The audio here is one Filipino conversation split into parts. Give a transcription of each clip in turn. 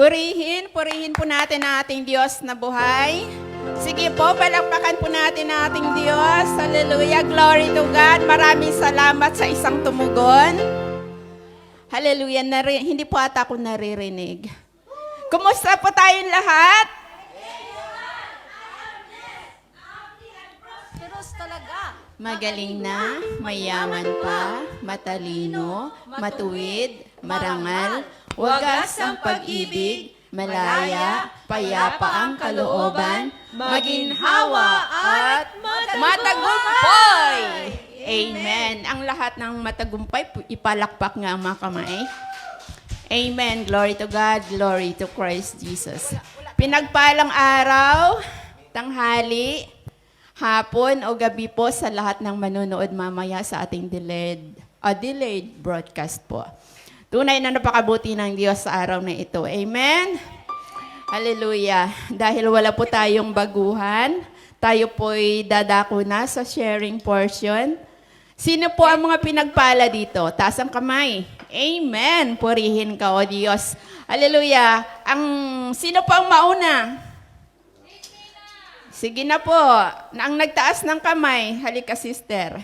Purihin po natin ang ating Diyos na buhay. Sige po, palakpakan po natin ang ating Diyos. Hallelujah, glory to God. Maraming salamat sa isang tumugon. Hallelujah, hindi po ata ako naririnig. Kumusta po tayong lahat? Pero talaga. Magaling na, mayaman pa, matalino, matuwid, marangal, wagas ang pag-ibig, malaya, payapa ang kalooban, maginhawa at matagumpay. Amen. Ang lahat ng matagumpay, ipalakpak nga ang mga kamay. Amen. Glory to God. Glory to Christ Jesus. Pinagpalang araw, tanghali, hapon o gabi po sa lahat ng manonood mamaya sa ating delayed broadcast po. Tunay na napakabuti ng Diyos sa araw na ito. Amen? Hallelujah. Dahil wala po tayong baguhan, tayo po'y dadako na sa sharing portion. Sino po ang mga pinagpala dito? Taas ang kamay. Amen. Purihin ka, O Diyos. Hallelujah. Sino po ang mauna? Sige na po. Ang nagtaas ng kamay, halika sister.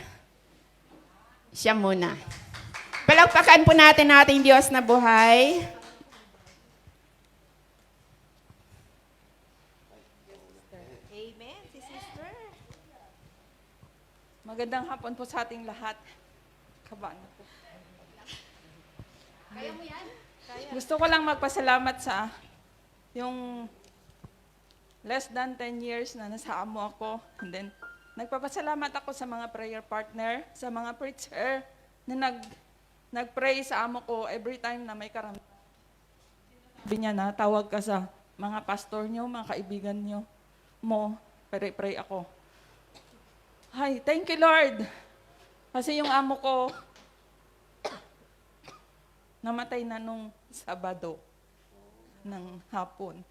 Siya muna. Palakpakan po natin ating Diyos na buhay. Amen, si sister. Magandang hapon po sa ating lahat. Kabaan po. Kaya mo yan? Gusto ko lang magpasalamat sa yung less than 10 years na nasa amo ako. And then, nagpapasalamat ako sa mga prayer partner, sa mga preacher na nag-pray sa amo ko every time na may karamdaman. Sabi niya na, tawag ka sa mga pastor niyo, mga kaibigan niyo mo, pray ako. Hi, thank you Lord. Kasi yung amo ko, namatay na nung Sabado ng hapon.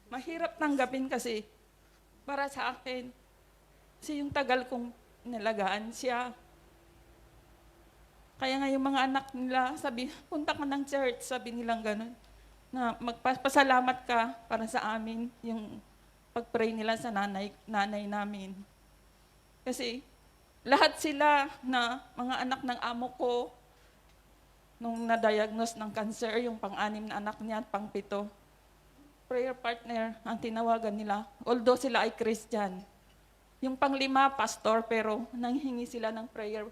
Mahirap tanggapin kasi para sa akin, kasi yung tagal kong nilagaan siya. Kaya nga yung mga anak nila, sabi, punta ka ng church, sabi nilang ganun, na magpasalamat ka para sa amin, yung pag-pray nila sa nanay namin. Kasi lahat sila na mga anak ng amo ko, nung na-diagnose ng cancer, yung pang-anim na anak niya at pang-pito, prayer partner ang tinawagan nila, although sila ay Christian. Yung pang-lima, pastor, pero nanghingi sila ng prayer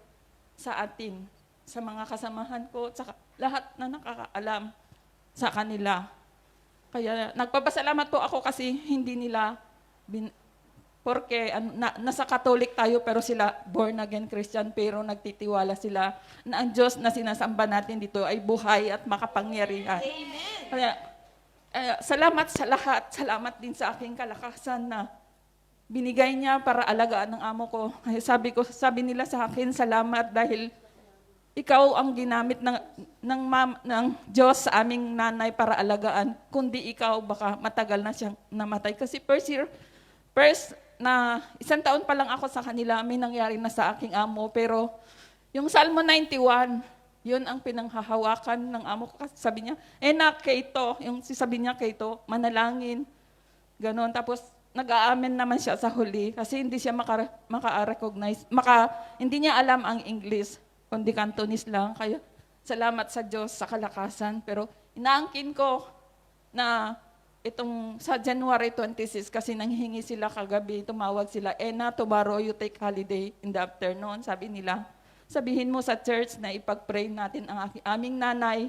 sa atin, sa mga kasamahan ko, sa lahat na nakakaalam sa kanila. Kaya nagpapasalamat po ako kasi hindi nila, porque nasa Catholic tayo pero sila born again Christian, pero nagtitiwala sila na ang Diyos na sinasamba natin dito ay buhay at makapangyarihan. Amen. Kaya salamat sa lahat, salamat din sa aking kalakasan na binigay niya para alagaan ng amo ko. Kaya sabi nila sa akin, salamat dahil ikaw ang ginamit ng Diyos sa aming nanay para alagaan. Kundi ikaw, baka matagal na siyang namatay. Kasi first na 1 taon pa lang ako sa kanila, may nangyari na sa aking amo. Pero yung Salmo 91, yun ang pinanghahawakan ng amo ko. Kasi sabi niya, Keito, yung sabi niya Keito, manalangin. Ganon. Tapos nag-aamen naman siya sa huli kasi hindi siya maka-recognize, hindi niya alam ang English, kundi Cantonese lang. Kaya salamat sa Diyos sa kalakasan. Pero inaangkin ko na itong sa January 26 kasi nanghingi sila kagabi, tumawag sila, tomorrow you take holiday in the afternoon. Sabi nila, sabihin mo sa church na ipag-pray natin ang aming nanay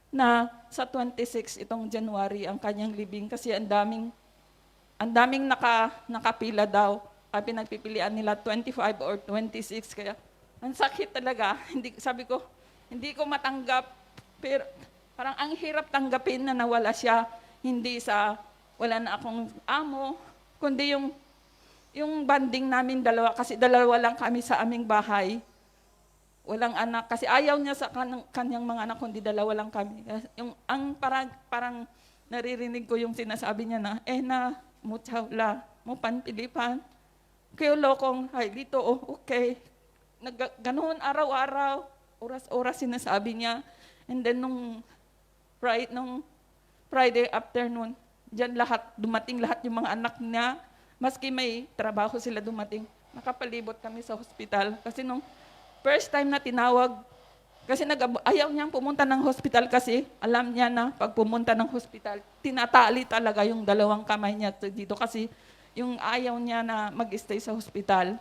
na sa 26 itong January ang kanyang libing kasi ang daming nakapila daw. Kaya pinagpipilian nila 25 or 26. Kaya ang sakit talaga. Sabi ko, hindi ko matanggap. Pero parang ang hirap tanggapin na nawala siya. Hindi wala na akong amo, kundi yung banding namin dalawa. Kasi dalawa lang kami sa aming bahay. Walang anak. Kasi ayaw niya sa kanyang mga anak, kundi dalawa lang kami. Parang naririnig ko yung sinasabi niya na, mo tsawla, mo panpilipan. Kayo lokong, ay dito, okay. Ganoon araw-araw, oras-oras sinasabi niya. And then nung Friday afternoon, diyan lahat, dumating lahat yung mga anak niya. Maski may trabaho sila dumating. Nakapalibot kami sa hospital. Kasi nung first time na tinawag, kasi ayaw niyang pumunta ng hospital kasi alam niya na pag pumunta ng hospital, tinatali talaga yung dalawang kamay niya dito kasi yung ayaw niya na mag-stay sa hospital.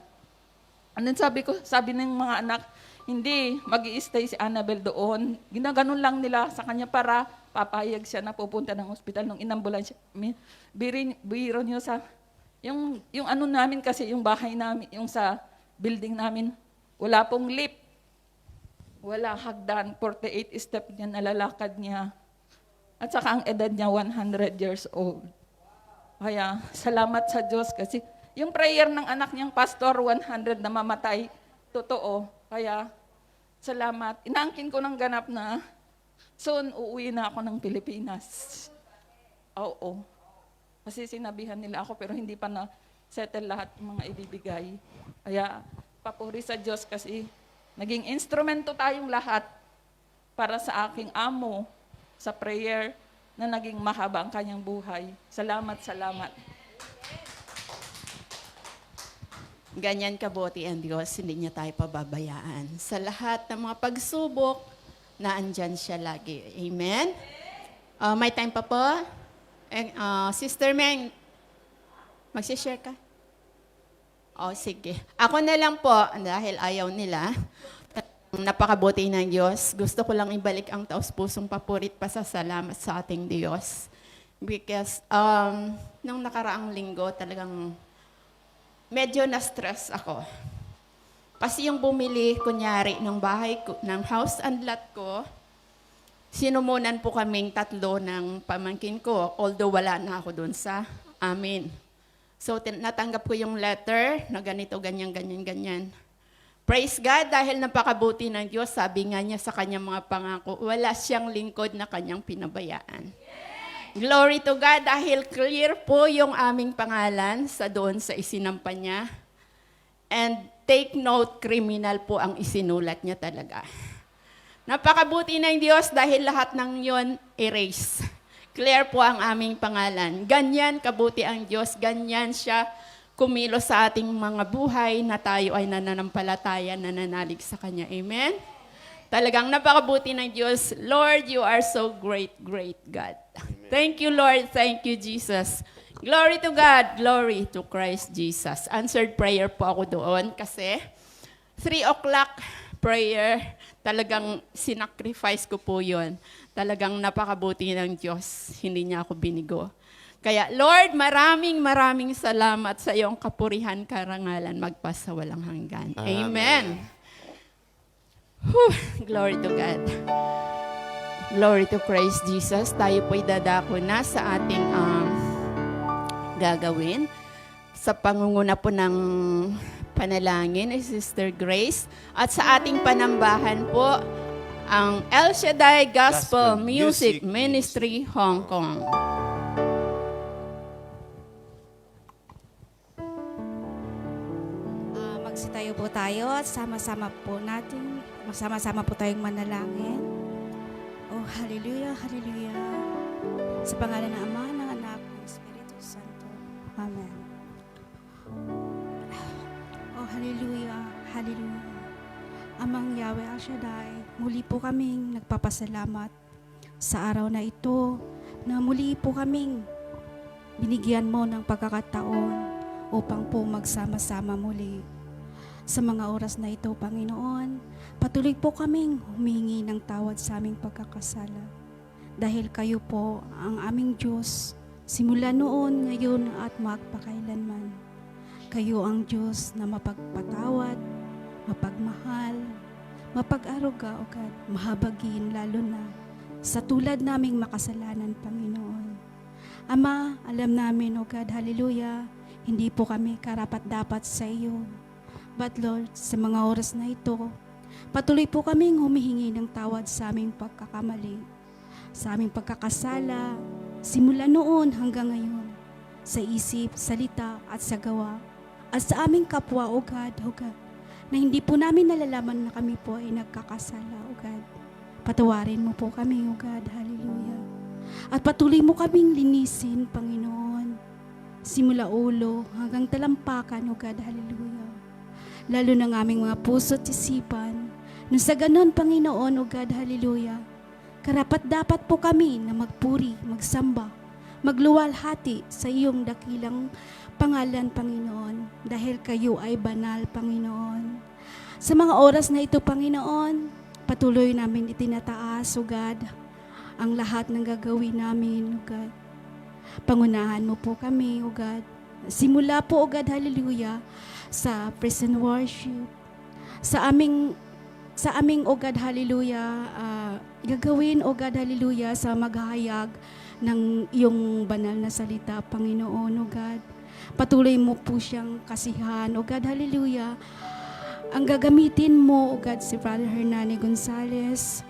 And then sabi ng mga anak, hindi, mag-i-stay si Annabel doon. Ginaganon lang nila sa kanya para papayag siya na pupunta ng hospital nung inambulansya. Biro niyo sa, yung ano namin kasi, yung bahay namin, yung sa building namin, wala pong lift. Wala hagdan, 48 step niya, nalalakad niya. At saka ang edad niya, 100 years old. Kaya, salamat sa Diyos kasi yung prayer ng anak niyang pastor, 100 na mamatay, totoo. Kaya, salamat. Inaangkin ko ng ganap na soon uuwi na ako ng Pilipinas. Oo. Kasi sinabihan nila ako pero hindi pa na-settle lahat ng mga ibibigay. Kaya, papuri sa Diyos kasi naging instrumento tayong lahat para sa aking amo sa prayer na naging mahaba ang kanyang buhay. Salamat, salamat. Ganyan kabuti ang Diyos, hindi niya tayo pababayaan. Sa lahat ng mga pagsubok, naandyan siya lagi. Amen? May time pa po? Sister Meng, magsishare ka? Sige. Ako na lang po, dahil ayaw nila, napakabuti ng Diyos. Gusto ko lang ibalik ang taos-pusong papurit pasasalamat sa ating Diyos. Because nung nakaraang linggo, talagang medyo na-stress ako. Kasi yung bumili, kunyari, ng bahay ko, ng house and lot ko, sinumunan po kaming 3 ng pamangkin ko, although wala na ako doon sa amin. So, natanggap ko yung letter na ganito, ganyan, ganyan, ganyan. Praise God, dahil napakabuti ng Diyos, sabi nga niya sa kanyang mga pangako, wala siyang lingkod na kanyang pinabayaan. Glory to God, dahil clear po yung aming pangalan sa doon sa isinampa niya. And take note, criminal po ang isinulat niya talaga. Napakabuti ng Diyos dahil lahat ng yon erase. Clear po ang aming pangalan. Ganyan kabuti ang Diyos, ganyan siya kumilos sa ating mga buhay na tayo ay nananampalataya, nananalig sa Kanya. Amen? Talagang napakabuti ng Diyos. Lord, you are so great, great God. Amen. Thank you, Lord. Thank you, Jesus. Glory to God. Glory to Christ Jesus. Answered prayer po ako doon kasi 3 o'clock prayer, talagang sinacrifice ko po yun. Talagang napakabuti ng Diyos. Hindi niya ako binigo. Kaya, Lord, maraming salamat sa iyong kapurihan, karangalan, magpasawalang hanggan. Amen. Glory to God. Glory to Christ Jesus. Tayo po'y dadako na sa ating gagawin. Sa pangunguna po ng panalangin ni Sister Grace. At sa ating panambahan po, ang El Shaddai Gospel Music Ministry, Hong Kong. Magsitayo po tayo at sama-sama po tayong manalangin. Oh, hallelujah, hallelujah. Sa pangalan ng Ama, ng Anak, ng Espiritu Santo. Amen. Oh, hallelujah, hallelujah. Amang Yahweh El Shaddai, muli po kaming nagpapasalamat sa araw na ito na muli po kaming binigyan mo ng pagkakataon upang po magsama-sama muli. Sa mga oras na ito, Panginoon, patuloy po kaming humingi ng tawad sa aming pagkakasala. Dahil kayo po ang aming Diyos, simula noon, ngayon at magpakailanman. Kayo ang Diyos na mapagpatawad, mapagmahal, mapag-aruga, o God, mahabagin, lalo na sa tulad naming makasalanan, Panginoon. Ama, alam namin, O God, hallelujah, hindi po kami karapat-dapat sa iyo. But Lord, sa mga oras na ito, patuloy po kaming humihingi ng tawad sa aming pagkakamali, sa aming pagkakasala, simula noon hanggang ngayon, sa isip, salita at sa gawa, at sa aming kapwa, O God, na hindi po namin nalalaman na kami po ay nagkakasala, O God. Patawarin mo po kami, O God, hallelujah. At patuloy mo kaming linisin, Panginoon. Simula ulo hanggang talampakan, O God, hallelujah. Lalo ng aming mga puso at isipan. Nung sa ganon, Panginoon, O God, hallelujah, karapat-dapat po kami na magpuri, magsamba, magluwalhati sa iyong dakilang pangalan, Panginoon, dahil kayo ay banal, Panginoon. Sa mga oras na ito, Panginoon, patuloy namin itinataas, O God, ang lahat ng gagawin namin, O God. Pangunahan mo po kami, O God. Simula po, O God, hallelujah, sa praise and worship, sa aming, O God, hallelujah, gagawin, O God, hallelujah, sa maghahayag ng iyong banal na salita, Panginoon, O God. Patuloy mo po siyang kasihan, O God, hallelujah. Ang gagamitin mo, O God, si Brother Hernani Gonzales.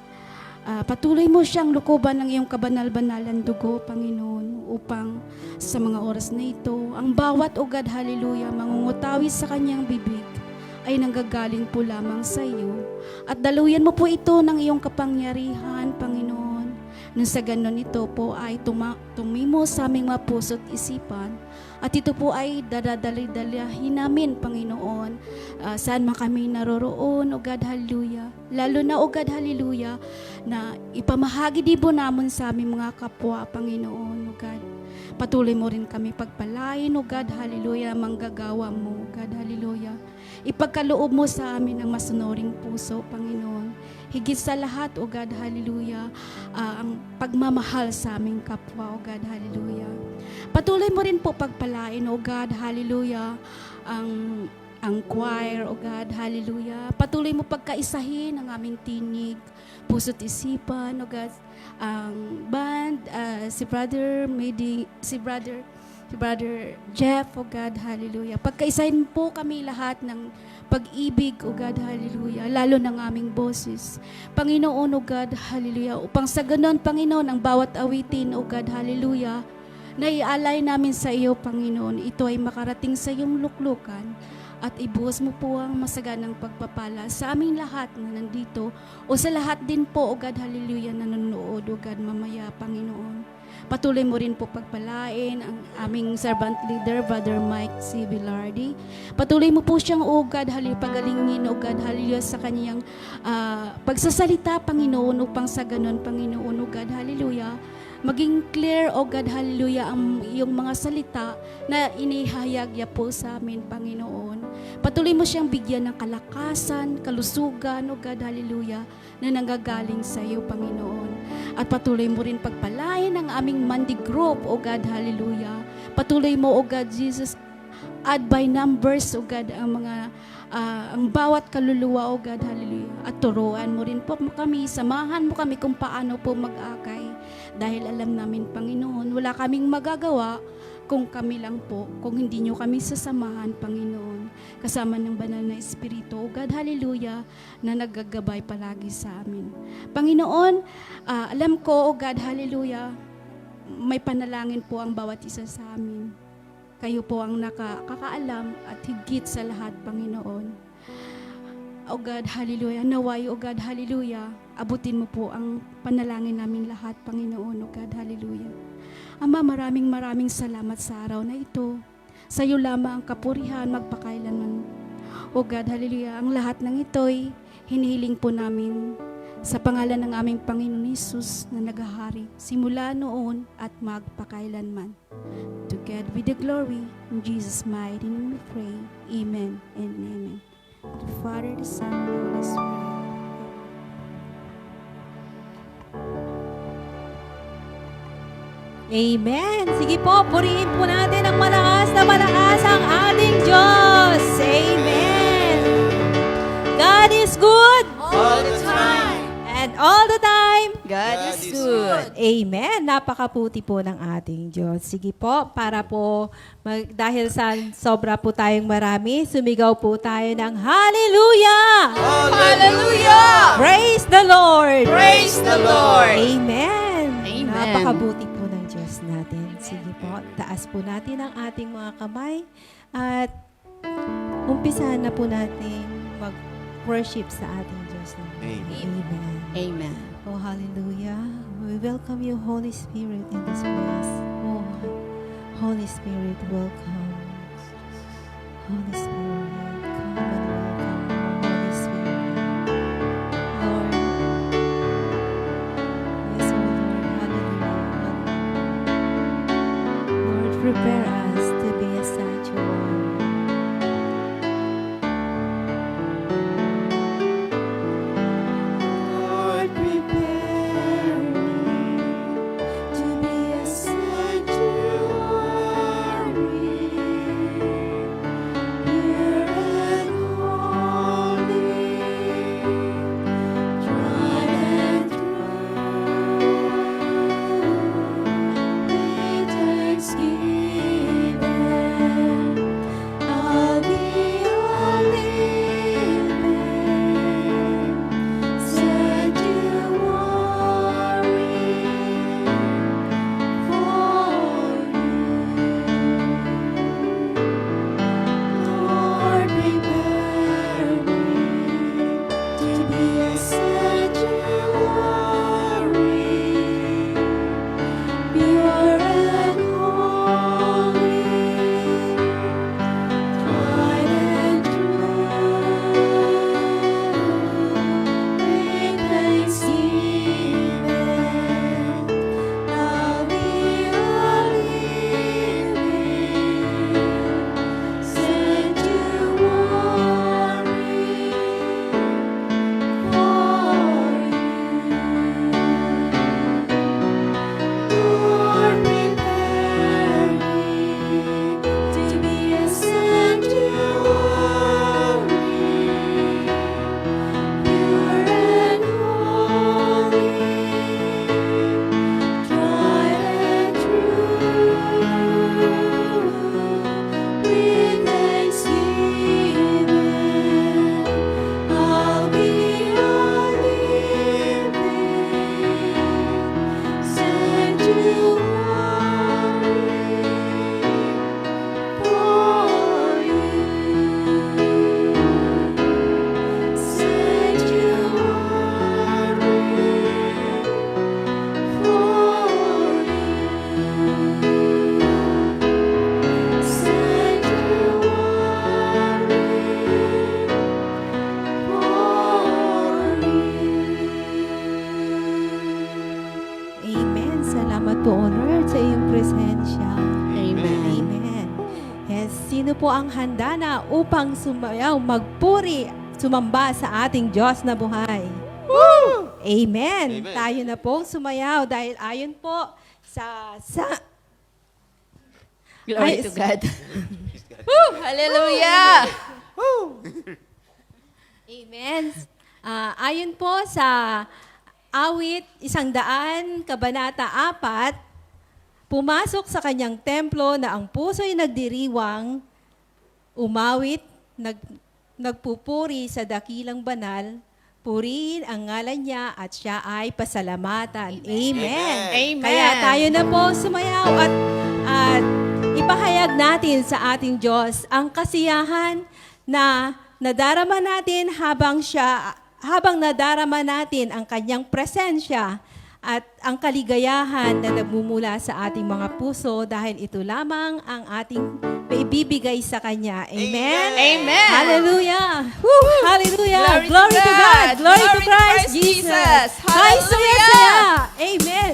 Patuloy mo siyang lukuban ng iyong kabanal-banalan dugo, Panginoon, upang sa mga oras na ito, ang bawat, O God, hallelujah, mangungutawi sa kanyang bibig ay nanggagaling po lamang sa iyo. At daluyan mo po ito ng iyong kapangyarihan, Panginoon. Nang sa ganon ito po ay tumimo sa aming mga puso't isipan. At ito po ay dadadali-dalahin namin, Panginoon, saan man kami naroroon, O God, hallelujah. Lalo na, O God, hallelujah, na ipamahagi din po namin sa aming mga kapwa, Panginoon, O God. Patuloy mo rin kami pagpalain, O God, hallelujah, manggagawa mo, O God, hallelujah. Ipagkaloob mo sa amin ang masunuring puso, Panginoon. Higit sa lahat, O God, hallelujah, ang pagmamahal sa aming kapwa, O God, hallelujah. Patuloy mo rin po pagpalain, O God, hallelujah, ang choir, O God, hallelujah. Patuloy mo pagkaisahin ang aming tinig, puso't isipan, O God, ang band, si Brother Jeff, O God, hallelujah. Pagkaisahin po kami lahat ng pag-ibig, O God, hallelujah, lalo ng aming boses. Panginoon, O God, hallelujah, upang sa ganon, Panginoon, ang bawat awitin, O God, hallelujah, na ialay namin sa iyo, Panginoon, ito ay makarating sa iyong luklukan at ibuhos mo po ang masaganang pagpapala sa aming lahat na nandito o sa lahat din po, O God, hallelujah, na nanonood, O God, mamaya, Panginoon. Patuloy mo rin po pagpalain ang aming servant leader, Brother Mike C. Villardi. Patuloy mo po siyang, O God, hallelujah, pagalingin, O God, hallelujah, sa kanyang pagsasalita, Panginoon, upang sa ganon, Panginoon, O God, hallelujah, maging clear, O God, hallelujah, ang iyong mga salita na inihayag niya po sa amin, Panginoon. Patuloy mo siyang bigyan ng kalakasan, kalusugan, O God, hallelujah, na nanggagaling sa iyo, Panginoon. At patuloy mo rin pagpalain ang aming Mandi group, O God, hallelujah. Patuloy mo, O God, Jesus, add by numbers, O God, ang bawat kaluluwa, O God, hallelujah. At turuan mo rin po kami, samahan mo kami kung paano po mag-akay. Dahil alam namin, Panginoon, wala kaming magagawa kung kami lang po, kung hindi nyo kami sasamahan, Panginoon. Kasama ng banal na Espiritu, O God, hallelujah, na naggagabay palagi sa amin. Panginoon, alam ko, O God, hallelujah, may panalangin po ang bawat isa sa amin. Kayo po ang nakakaalam at higit sa lahat, Panginoon. O God, hallelujah. Naway, O God, hallelujah. Abutin mo po ang panalangin namin lahat, Panginoon, O God, hallelujah. Ama, maraming salamat sa araw na ito. Sa iyo lamang ang kapurihan magpakailanman. O God, hallelujah. Ang lahat ng ito'y hinihiling po namin sa pangalan ng aming Panginoon Hesus na naghahari, simula noon at magpakailanman. To God be the glory. In Jesus' mighty name we pray. Amen and amen. The Father, the Son, and the Holy Spirit. Amen. Sige po, purihin po natin ng malakas na malakas ang ating Diyos. Amen. God is good. All the time, And all the time. God is good. Amen. Napakaputi po ng ating Diyos. Sige po, para po, dahil sa sobra po tayong marami, sumigaw po tayo ng Hallelujah! Hallelujah! Praise the Lord! Praise the Lord! Amen. Amen. Napakabuti po ng Diyos natin. Sige po, taas po natin ang ating mga kamay at umpisahan na po natin mag-worship sa ating Diyos. Amen. Amen. Amen. Oh, hallelujah. We welcome you, Holy Spirit, in this place. Oh, Holy Spirit, welcome. Holy Spirit, come and welcome. Holy Spirit. Lord, yes, oh Lord, hallelujah. Lord, prepare us to be a sanctuary. Lord, prepare me to be a sanctuary, pure and holy, tried and true. With thanksgiving, I'll be a living sanctuary for you. Lord, prepare me to be a sanctuary, pure and holy, tried and true. With thanksgiving, I'll be a living sanctuary for you. Lord, prepare me to be a sanctuary, pure and holy, tried and true. With thanksgiving, I'll be a living sanctuary for Amen. Salamat po, Lord, sa iyong presensya. Amen. Amen. Yes, sino po ang handa na upang sumayaw, magpuri, sumamba sa ating Diyos na buhay? Amen. Amen. Tayo na po sumayaw dahil ayon po sa Glory Ay, to God. Woo! Hallelujah! Amen. Ayon po sa awit 100, kabanata 4, pumasok sa kanyang templo na ang puso'y nagdiriwang, umawit, nagpupuri sa dakilang banal, purihin ang ngalan niya at siya ay pasalamatan. Amen. Amen. Kaya tayo na po sumayaw at ipahayag natin sa ating Diyos ang kasiyahan na nadarama natin habang nadarama natin ang kanyang presensya at ang kaligayahan na nagmumula sa ating mga puso dahil ito lamang ang ating maibibigay sa Kanya. Amen? Amen. Hallelujah! Woo! Hallelujah! Glory to God! Glory to Glory to Christ Christ Jesus! Jesus! Christ Hallelujah! saya! Amen!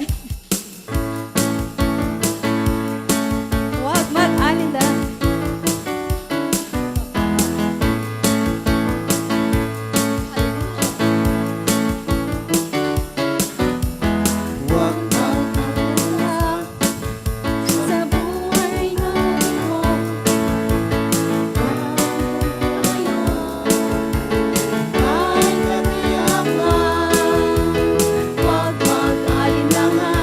Huwag mag-alala. Huwag mag-alala Sa buhay natin mo, kahit katiyakan. huwag mag-alinlangan.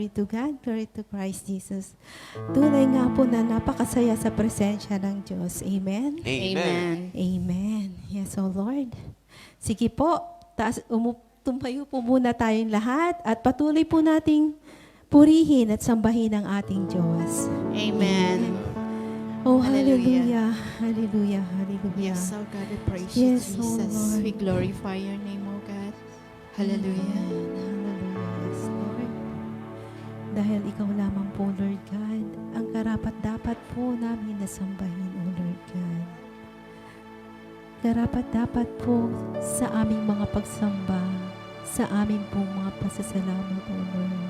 Glory to God. Glory to Christ Jesus. Tunay nga po na napakasaya sa presensya ng Diyos. Amen? Amen. Amen. Yes, O Lord. Sige po, tumayo po muna tayong lahat at patuloy po nating purihin at sambahin ang ating Diyos. Amen. Oh, Hallelujah. hallelujah. Hallelujah. Hallelujah. Yes, oh God, we praise you, Yes, oh Jesus. Lord. We glorify your name, oh God. Hallelujah. Hallelujah. Yes, Lord. Dahil ikaw lamang po, Lord God, ang karapat-dapat po namin na sambahin, O Lord God. Karapat-dapat po sa aming mga pagsamba, sa aming pong mga pasasalamat, O Lord.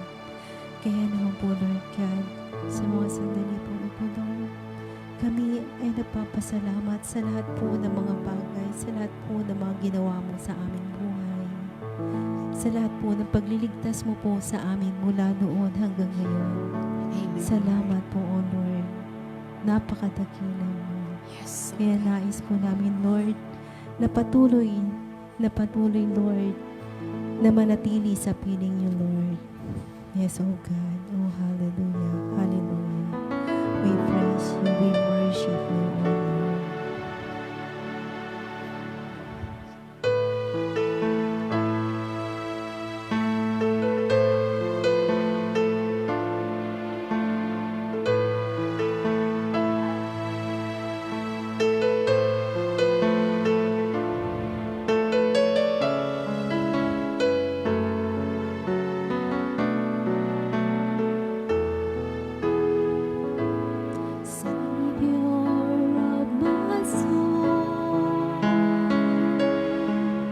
Kaya naman po, Lord God, sa mga sandali po ito, Lord, kami ay nagpapasalamat sa lahat po ng mga bagay, sa lahat po ng mga ginawa mo sa aming buhay. Sa lahat po ng pagliligtas mo po sa amin mula noon hanggang ngayon. Amen. Salamat po, O Lord. Napakadakila mo. Yes. oh Kaya God. nais po namin, Lord, na patuloy, Lord, na manatili sa piling niyo, Lord. Yes, O God. Oh, hallelujah. Hallelujah. We praise you. We worship you, O Lord. Savior of my soul,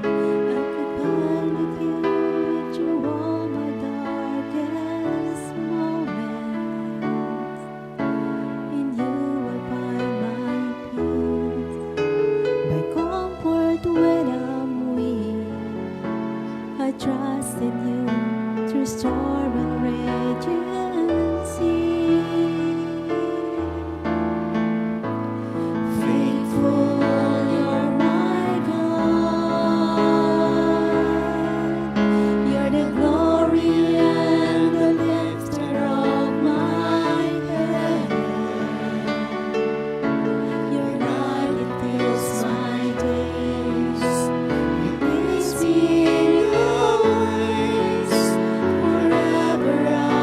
I could find with you through all my darkest moments. In you I find my peace, my comfort when I'm weak. I trust in you through storm and raging sea. Faithful, you're my God. You're the glory and the lifter of my head. Your light, it fills my days. It leads me in your ways. Forever I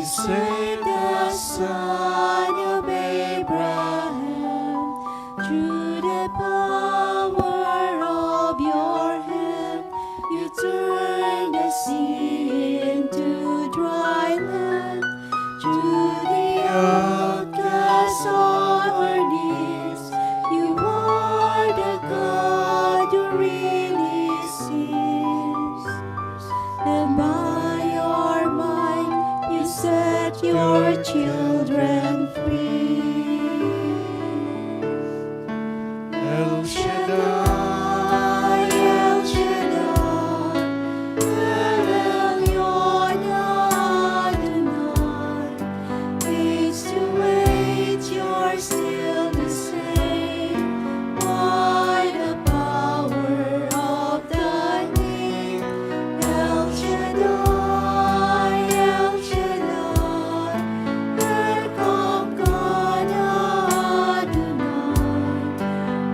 Isaac, the son of Abraham, through the power of your hand, you turned the sea into dry land. To the outcasts on our knees, you are the God who really sees. And by your might, you set your children free. El Shaddai, El Shaddai, El Elyon Adonai. Age to age, you're still the same. By the power of the name, El Shaddai, El Shaddai, Erkamkan Adonai.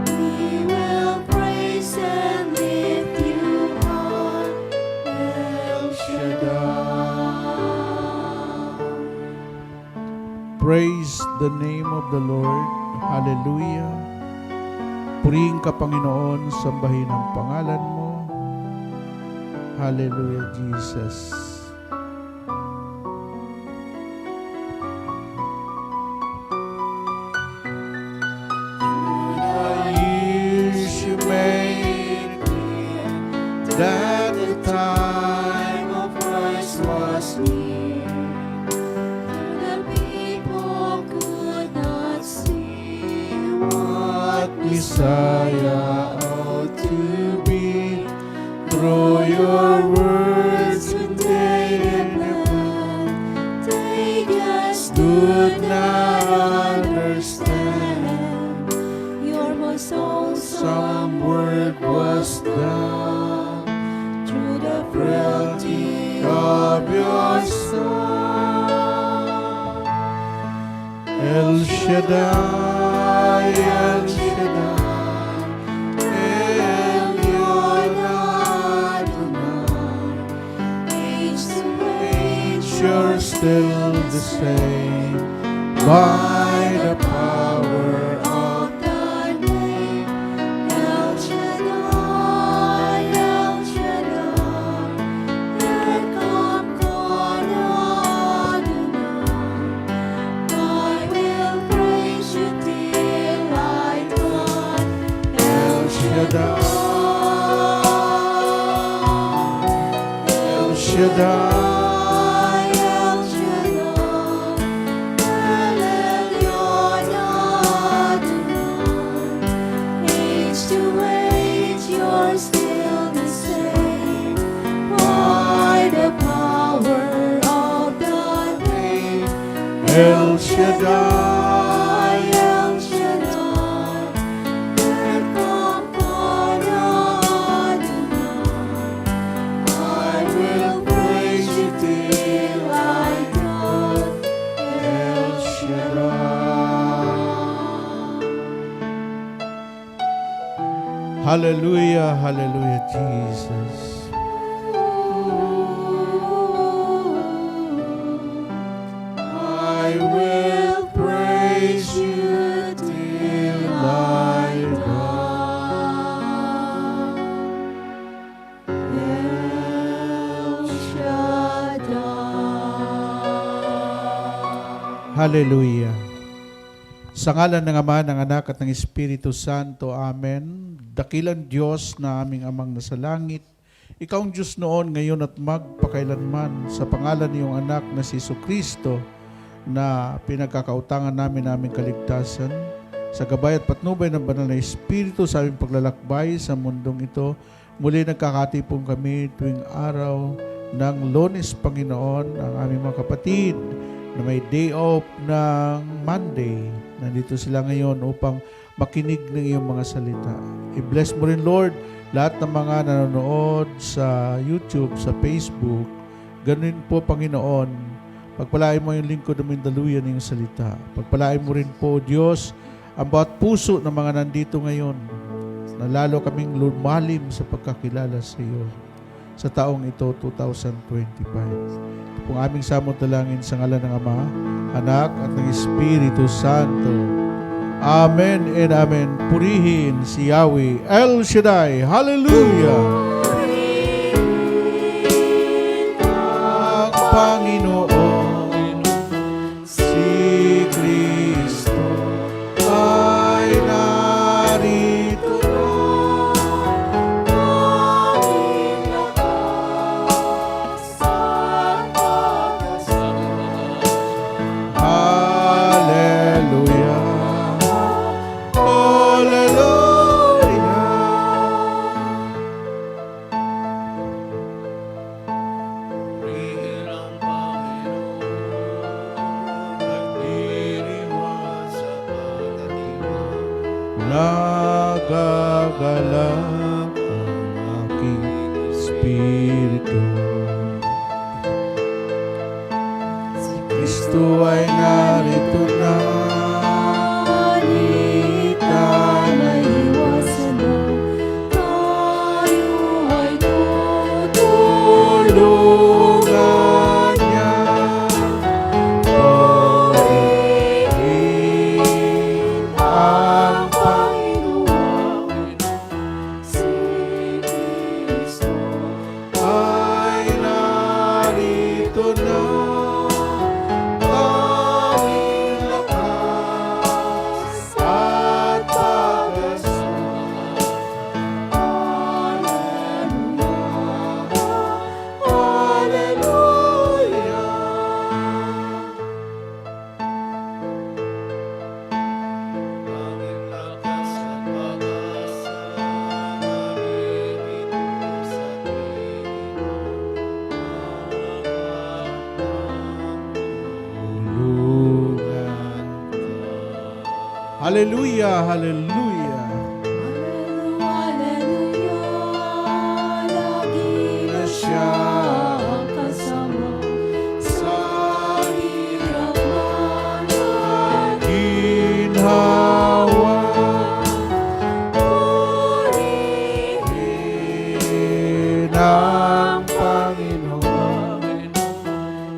We will praise and lift you high, El Shaddai. Praise the name of the Lord. Hallelujah. Purihin ka, Panginoon, sambahin ang pangalan mo. Hallelujah, Jesus. The years you made clear that the time of Christ was near. The people could not see what Messiah ought to be. Through your words when they had planned, they just could not understand. Your most Some word was done through the frailty of your Son. El Shaddai, El Shaddai, Elyon Adonai. age to Age, you're still the same. By the power of the name, El Shaddai, El Shaddai, Erkamkan Adonai. I will praise you till I die, El Shaddai, El Shaddai. El Shaddai, El Elyon Adonai. Age to age, you're still the same. By the power of the name, El Shaddai, El Shaddai, Erkamkan Adonai. I will praise you till I die, El Shaddai. Hallelujah, hallelujah, Jesus. I will praise you till I die. El Shaddai. Hallelujah. Sa ngalan ng Ama, ng Anak at ng Espiritu Santo. Amen. Dakilang Diyos na aming Amang nasa langit, Ikaw ang Diyos noon, ngayon at magpakailanman, sa pangalan ng iyong anak na si Jesucristo, na pinagkakautangan namin aming kaligtasan, sa gabay at patnubay ng banal na Espiritu sa aming paglalakbay sa mundong ito. Muli nagkakatipon kami tuwing araw ng Lunes, Panginoon, ang aming mga kapatid na may day off ng Monday. Nandito sila ngayon upang makinig ng iyong mga salita. I-bless mo rin, Lord, lahat ng mga nanonood sa YouTube, sa Facebook. Ganun po, Panginoon, pagpalain mo yung lingkod ng Mindaluyan ng iyong salita. Pagpalain mo rin po, Diyos, ang bawat puso ng mga nandito ngayon, na lalo kaming lumalim sa pagkakilala sa iyo. sa taong ito, 2025. Ito pong aming samot-dalangin sa ngalan ng Ama, Anak at ng Espiritu Santo. Amen and amen. Purihin si Yahweh El Shaddai. Hallelujah! Ang Panginoon, si Kristo ay narito na. Hallelujah! Nagagalak ang aking espiritu. Si Kristo ay narito na. Halika na iwasan na. Tayo ay tutulungan niya. Purihin ang ay narito na. Aming lakas at pag-asa. Hallelujah, aming lakas at pag-asa. Naririto sa tulungan ka. Hallelujah, hallelujah. Lagi na siya kasama sa hirap man at ginhawa. Purihin ang Panginoon,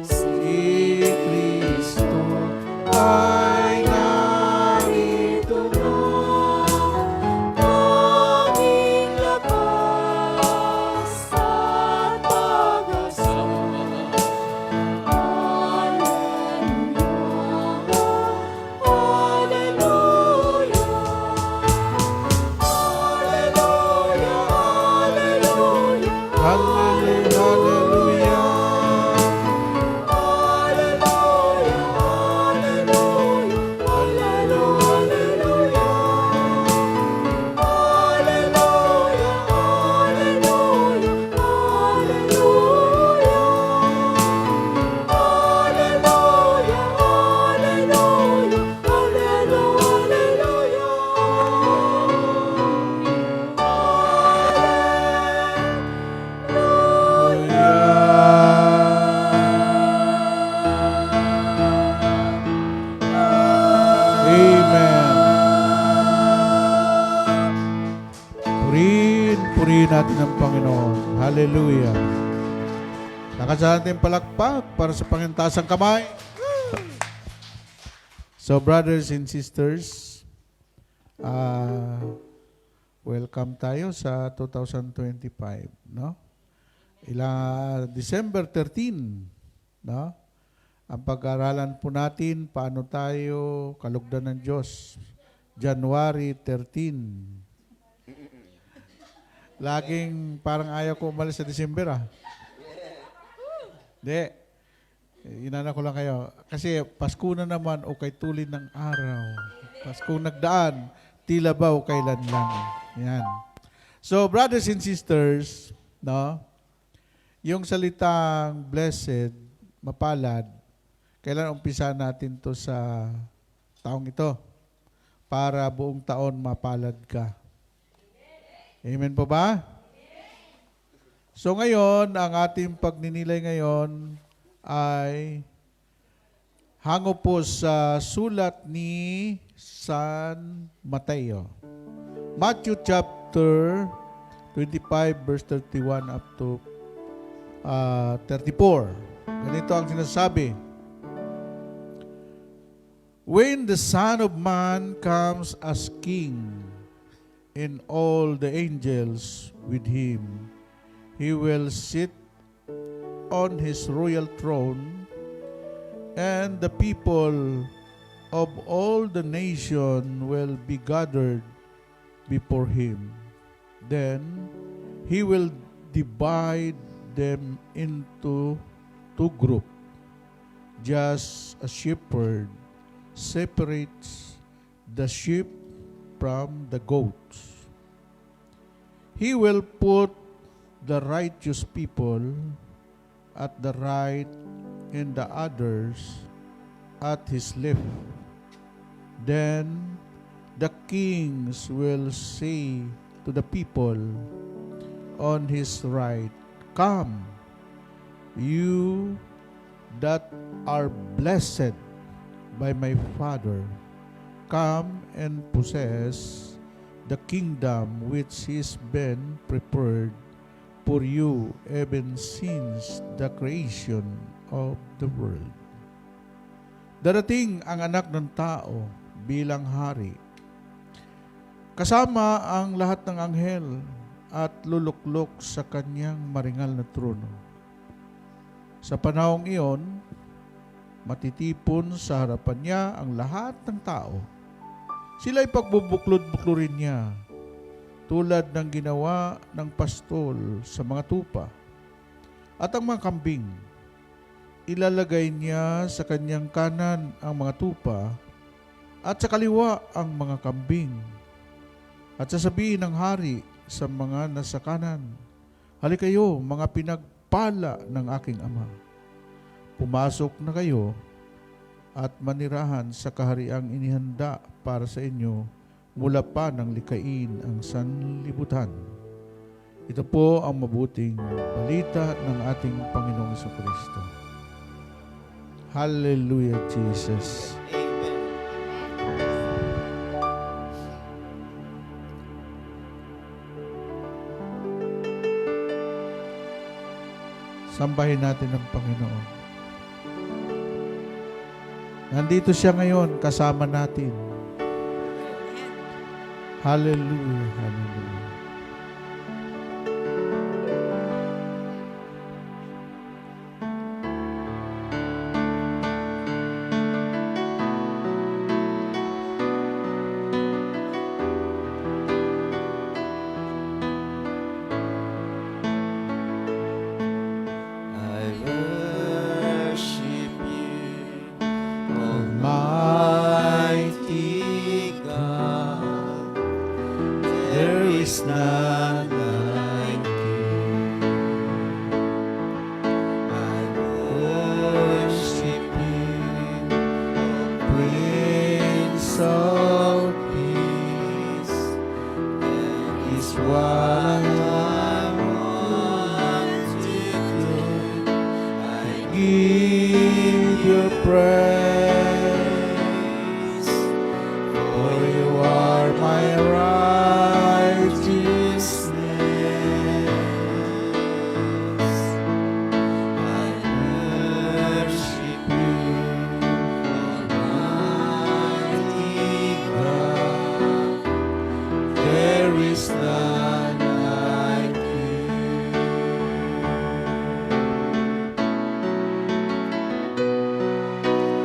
si Kristo ay narito na. Aming lakas at pag-asa. Hallelujah, hallelujah, hallelujah, Amen. Purihin natin ang Panginoon. Hallelujah. Lakas natin palakpak para sa pangintasang kamay. So brothers and sisters, welcome tayo sa 2025, no? December 13, no? Ang pag-aralan po natin, paano tayo kalugdan ng Diyos. January 13. Laging parang ayaw ko umalis sa December, ah. Hindi. Inana ko lang kayo. Kasi Pasko na naman o kay tulin ng araw. Pasko nagdaan, tila ba o kailan lang. Yan. So, brothers and sisters, no? Yung salitang blessed, mapalad, kailan umpisa natin to sa taong ito? Para buong taon mapalad ka. Amen po ba? So ngayon, ang ating pagninilay ngayon ay hango po sa sulat ni San Mateo. Matthew chapter 25 verse 31 up to 34. Ganito ang sinasabi. When the Son of Man comes as King, and all the angels with him, he will sit on his royal throne, and the people of all the nation will be gathered before him. Then he will divide them into two groups, just a shepherd separates the sheep from the goats. He will put the righteous people at the right and the others at his left. Then the kings will say to the people on his right, "Come, you that are blessed by my Father, come and possess the kingdom which is been prepared for you even since the creation of the world." Darating ang anak ng tao bilang hari. Kasama ang lahat ng anghel at luluklok sa kanyang maringal na trono. Sa panahong iyon, matitipon sa harapan niya ang lahat ng tao. Sila'y pagbubuklod-buklurin niya, tulad ng ginawa ng pastol sa mga tupa. At ang mga kambing, ilalagay niya sa kanyang kanan ang mga tupa, at sa kaliwa ang mga kambing. At sasabihin ng hari sa mga nasa kanan, "Halikayo, mga pinagpala ng aking Ama. Pumasok na kayo at manirahan sa kahariang inihanda para sa inyo mula pa ng likhain ang sanlibutan." Ito po ang mabuting balita ng ating Panginoong Jesucristo. Hallelujah, Jesus. Sambahin natin ang Panginoon. Nandito siya ngayon, kasama natin. Hallelujah, hallelujah. I worship you, Almighty God. There is none like you. I worship you, Prince of Peace. That is what I want to do. I give you praise, for you are my righteousness. I worship you, Almighty God. There is none like you.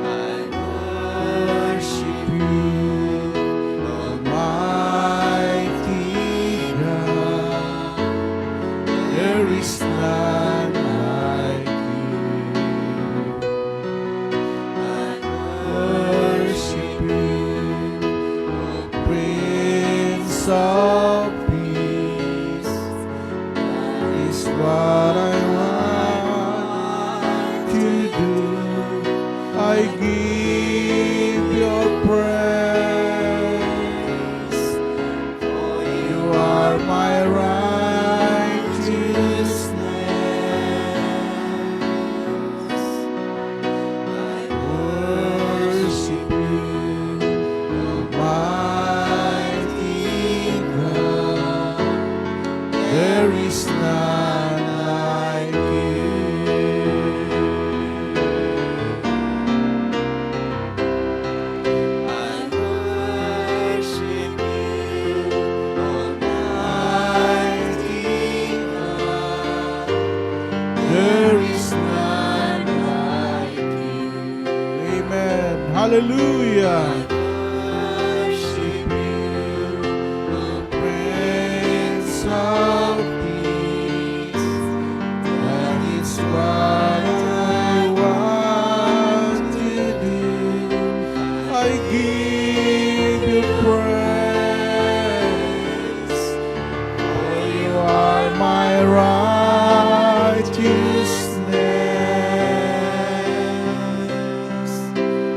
I worship you, Almighty God. There is none like you. I worship you, Prince of Peace. That is what I want to do. I give your praise, for you are my righteousness. I worship you, Almighty God. There is none like you. Amen. Hallelujah. Worship you, O Prince of Peace. That is what I want to do. I give you praise. For you are my righteousness.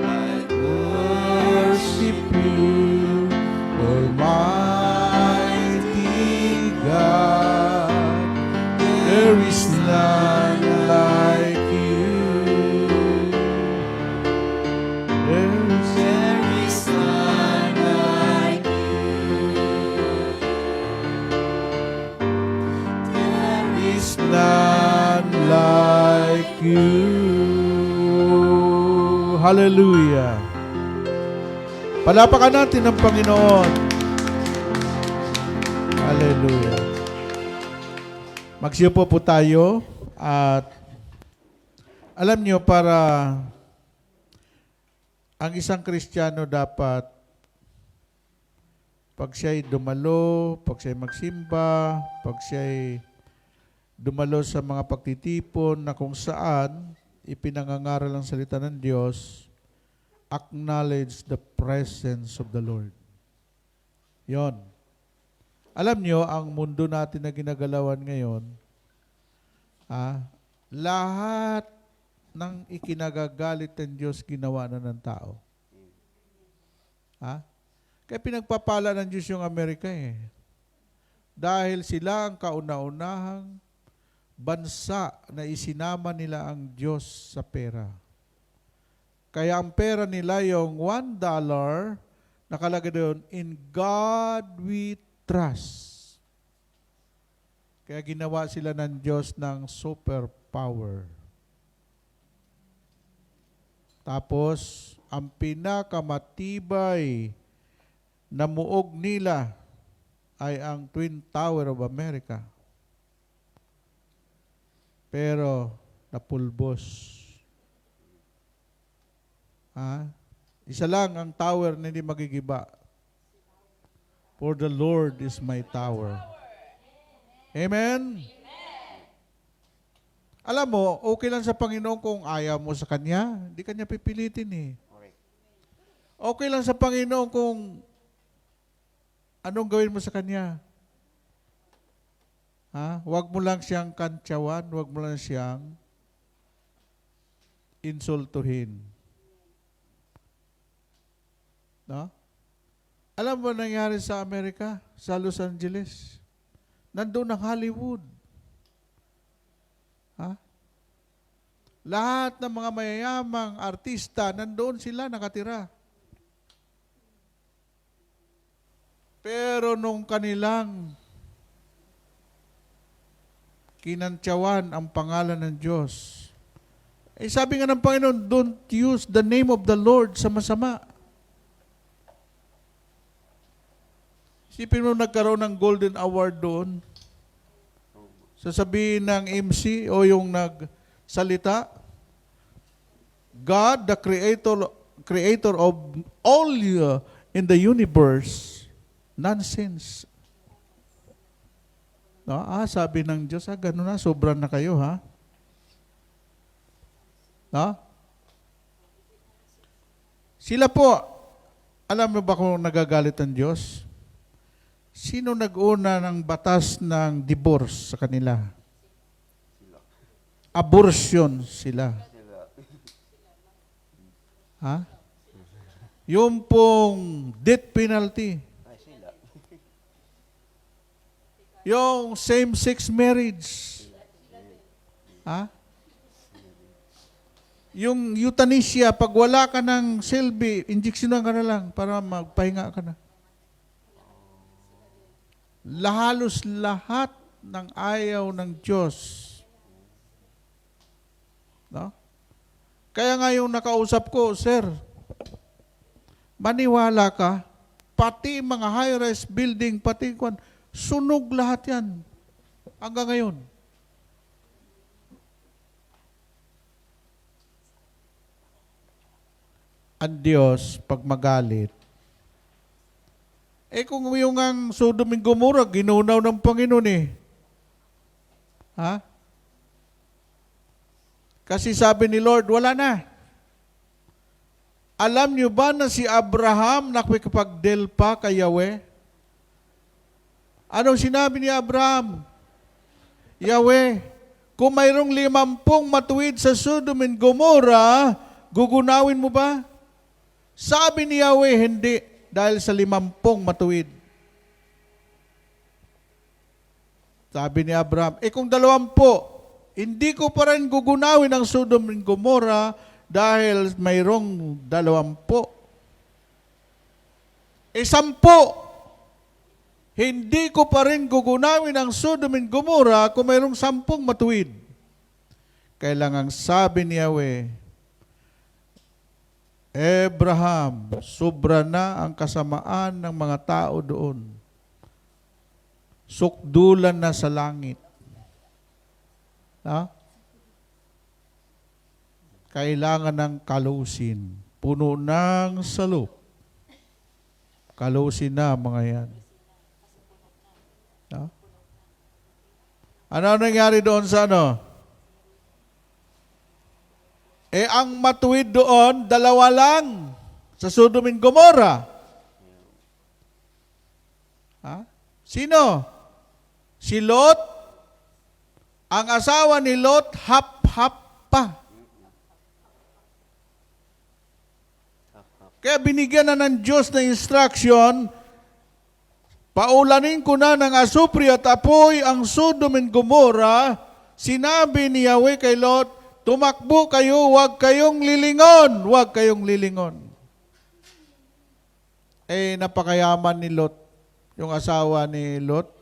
I worship you, Almighty God. There is none like you. There is none like There is none like you. Hallelujah. Palapakan natin ang Panginoon. Hallelujah. Magsiupo po tayo at alam nyo, para ang isang Kristiyano dapat pag siya'y dumalo, pag siya'y magsimba, pag siya'y dumalo sa mga pagtitipon na kung saan ipinangangaral ang salita ng Diyos, acknowledge the presence of the Lord. Yon. Alam nyo, ang mundo natin na ginagalawan ngayon, lahat ng ikinagagalit ng Diyos, ginawa na ng tao. Kaya pinagpapala ng Diyos yung Amerika eh. Dahil sila ang kauna-unahang bansa na isinama nila ang Diyos sa pera. Kaya ang pera nila yung $1, nakalagay doon, in God we trust. Kaya ginawa sila ng Diyos ng superpower. Tapos, ang pinakamatibay na muog nila ay ang Twin Tower of America. Pero, napulbos. Isa lang ang tower na hindi magigiba. For the Lord is my tower. Amen? Alam mo, okay lang sa Panginoon kung ayaw mo sa Kanya. Hindi Kanya pipilitin eh. Okay lang sa Panginoon kung anong gawin mo sa Kanya. Huwag mo lang siyang kantsawan, huwag mo lang siyang insultuhin. No? Alam mo nangyari sa Amerika, sa Los Angeles? Nandun ang Hollywood. Lahat ng mga mayayamang artista, nandoon sila nakatira. Pero nung kanilang kinantsawan ang pangalan ng Diyos, sabi nga ng Panginoon, don't use the name of the Lord sa masama. Isipin mo nagkaroon ng Golden Award doon. Sasabihin ng MC o yung nagsalita, God, the creator of all in the universe, nonsense. No? Sabi ng Diyos, gano'n na, sobran na kayo, ha? No? Sila po, alam mo ba kung nagagalit ang Diyos? Sino nag-una ng batas ng divorce sa kanila? Abortion sila. Yung pong death penalty. Yung same-sex marriage. Yung euthanasia, pag wala ka ng silbi, injeksyonan ka na lang para magpahinga ka na. Halos lahat ng ayaw ng Diyos. No? Kaya nga yung nakausap ko, sir, maniwala ka, pati mga high-rise building, pati sunog lahat yan. Hanggang ngayon. ang Diyos pag magalit. Kung yung ang Sodom and Gomorrah, ginunaw ng Panginoon eh. Ha? Kasi sabi ni Lord, wala na. Alam niyo ba na si Abraham nakipagdelpa kay Yahweh? Anong sinabi ni Abraham? Yahweh, kung mayroong 50 matuwid sa Sodom and Gomorrah, gugunawin mo ba? Sabi ni Yahweh, hindi, dahil sa 50 matuwid. Sabi ni Abraham, kung 20, hindi ko pa rin gugunawin ang Sodom and Gomorrah dahil mayroong 20. 10, hindi ko pa rin gugunawin ang Sodom and Gomorrah kung mayroong 10 matuwid. Kailangang sabi ni Yahweh, Abraham, sobra na ang kasamaan ng mga tao doon. Sukdulan na sa langit. Ha? Kailangan ng kalusin. Puno ng salop. Kalusin na mga yan. Ha? Ano nangyari doon sa ano? Ang matuwid doon, 2 lang sa Sodom and Gomorrah. Ha? Sino? Si Lot. Ang asawa ni Lot, hap-hap pa. Kaya binigyan na ng Diyos na instruction, paulanin ko na ng asupri at apoy ang Sodom and Gomorrah. Sinabi ni Yahweh kay Lot, tumakbo kayo, huwag kayong lilingon. Huwag kayong lilingon. Napakayaman ni Lot, yung asawa ni Lot.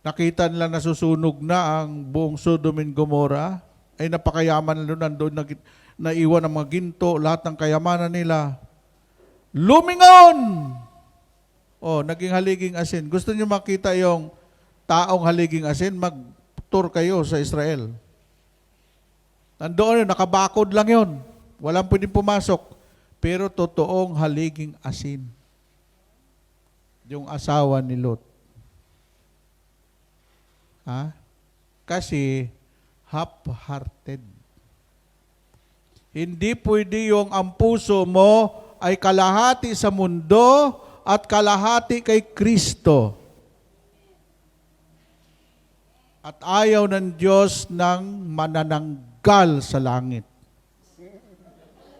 Nakita nila nasusunog na ang buong Sodom and Gomorrah. Napakayaman nila, nandun naiwan ang mga ginto, lahat ng kayamanan nila. Lumingon! Naging haliging asin. Gusto niyo makita yung taong haliging asin? Mag-tour kayo sa Israel. Nandoon yun, nakabakod lang yun. Walang pwedeng pumasok. Pero totoong haliging asin. Yung asawa ni Lot. Ha? Kasi half-hearted. Hindi pwede yung ang puso mo ay kalahati sa mundo at kalahati kay Kristo. At ayaw ng Diyos ng manananggal sa langit.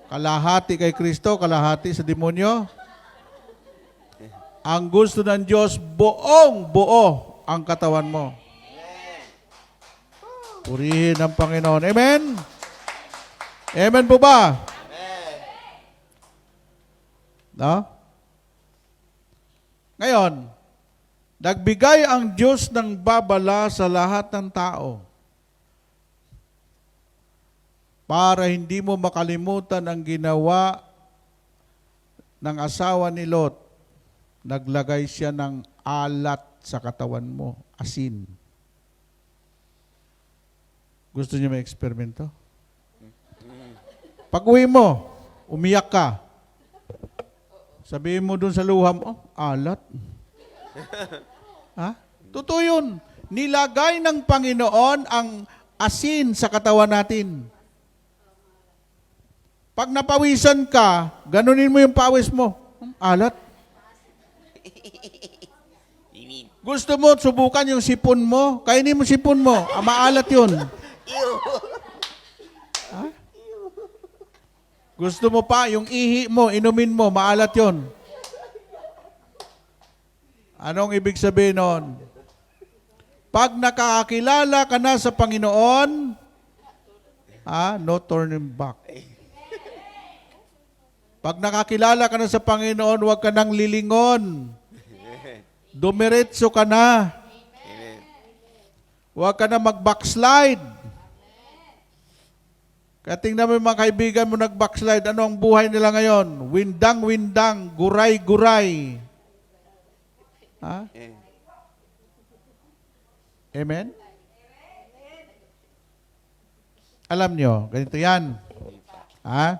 Kalahati kay Kristo, kalahati sa demonyo. Ang gusto ng Diyos, buong-buo ang katawan mo. Purihin ang Panginoon. Amen? Amen po ba? Amen. No? Ngayon, nagbigay ang Diyos ng babala sa lahat ng tao para hindi mo makalimutan ang ginawa ng asawa ni Lot. Naglagay siya ng alat sa katawan mo, asin. Gusto niyo may eksperimento? Pag-uwi mo, umiyak ka. Sabihin mo dun sa luham, alat. Ha? Totoo yun. Nilagay ng Panginoon ang asin sa katawan natin. Pag napawisan ka, ganunin mo yung pawis mo. Alat. Gusto mo, subukan yung sipon mo. Kainin mo sipon mo. Maalat yun. Ha? Gusto mo pa, yung ihi mo, inumin mo, maalat yun. Anong ibig sabihin nun? Pag nakakakilala ka na sa Panginoon, no turning back. Pag nakakilala ka na sa Panginoon, huwag ka nang lilingon. Dumiretso ka na. Huwag ka na mag-backslide. Kaya tingnan mo yung mga kaibigan mo nag-backslide, ano ang buhay nila ngayon? Windang-windang, guray-guray. Ha? Amen? Alam nyo, ganito yan. Ha?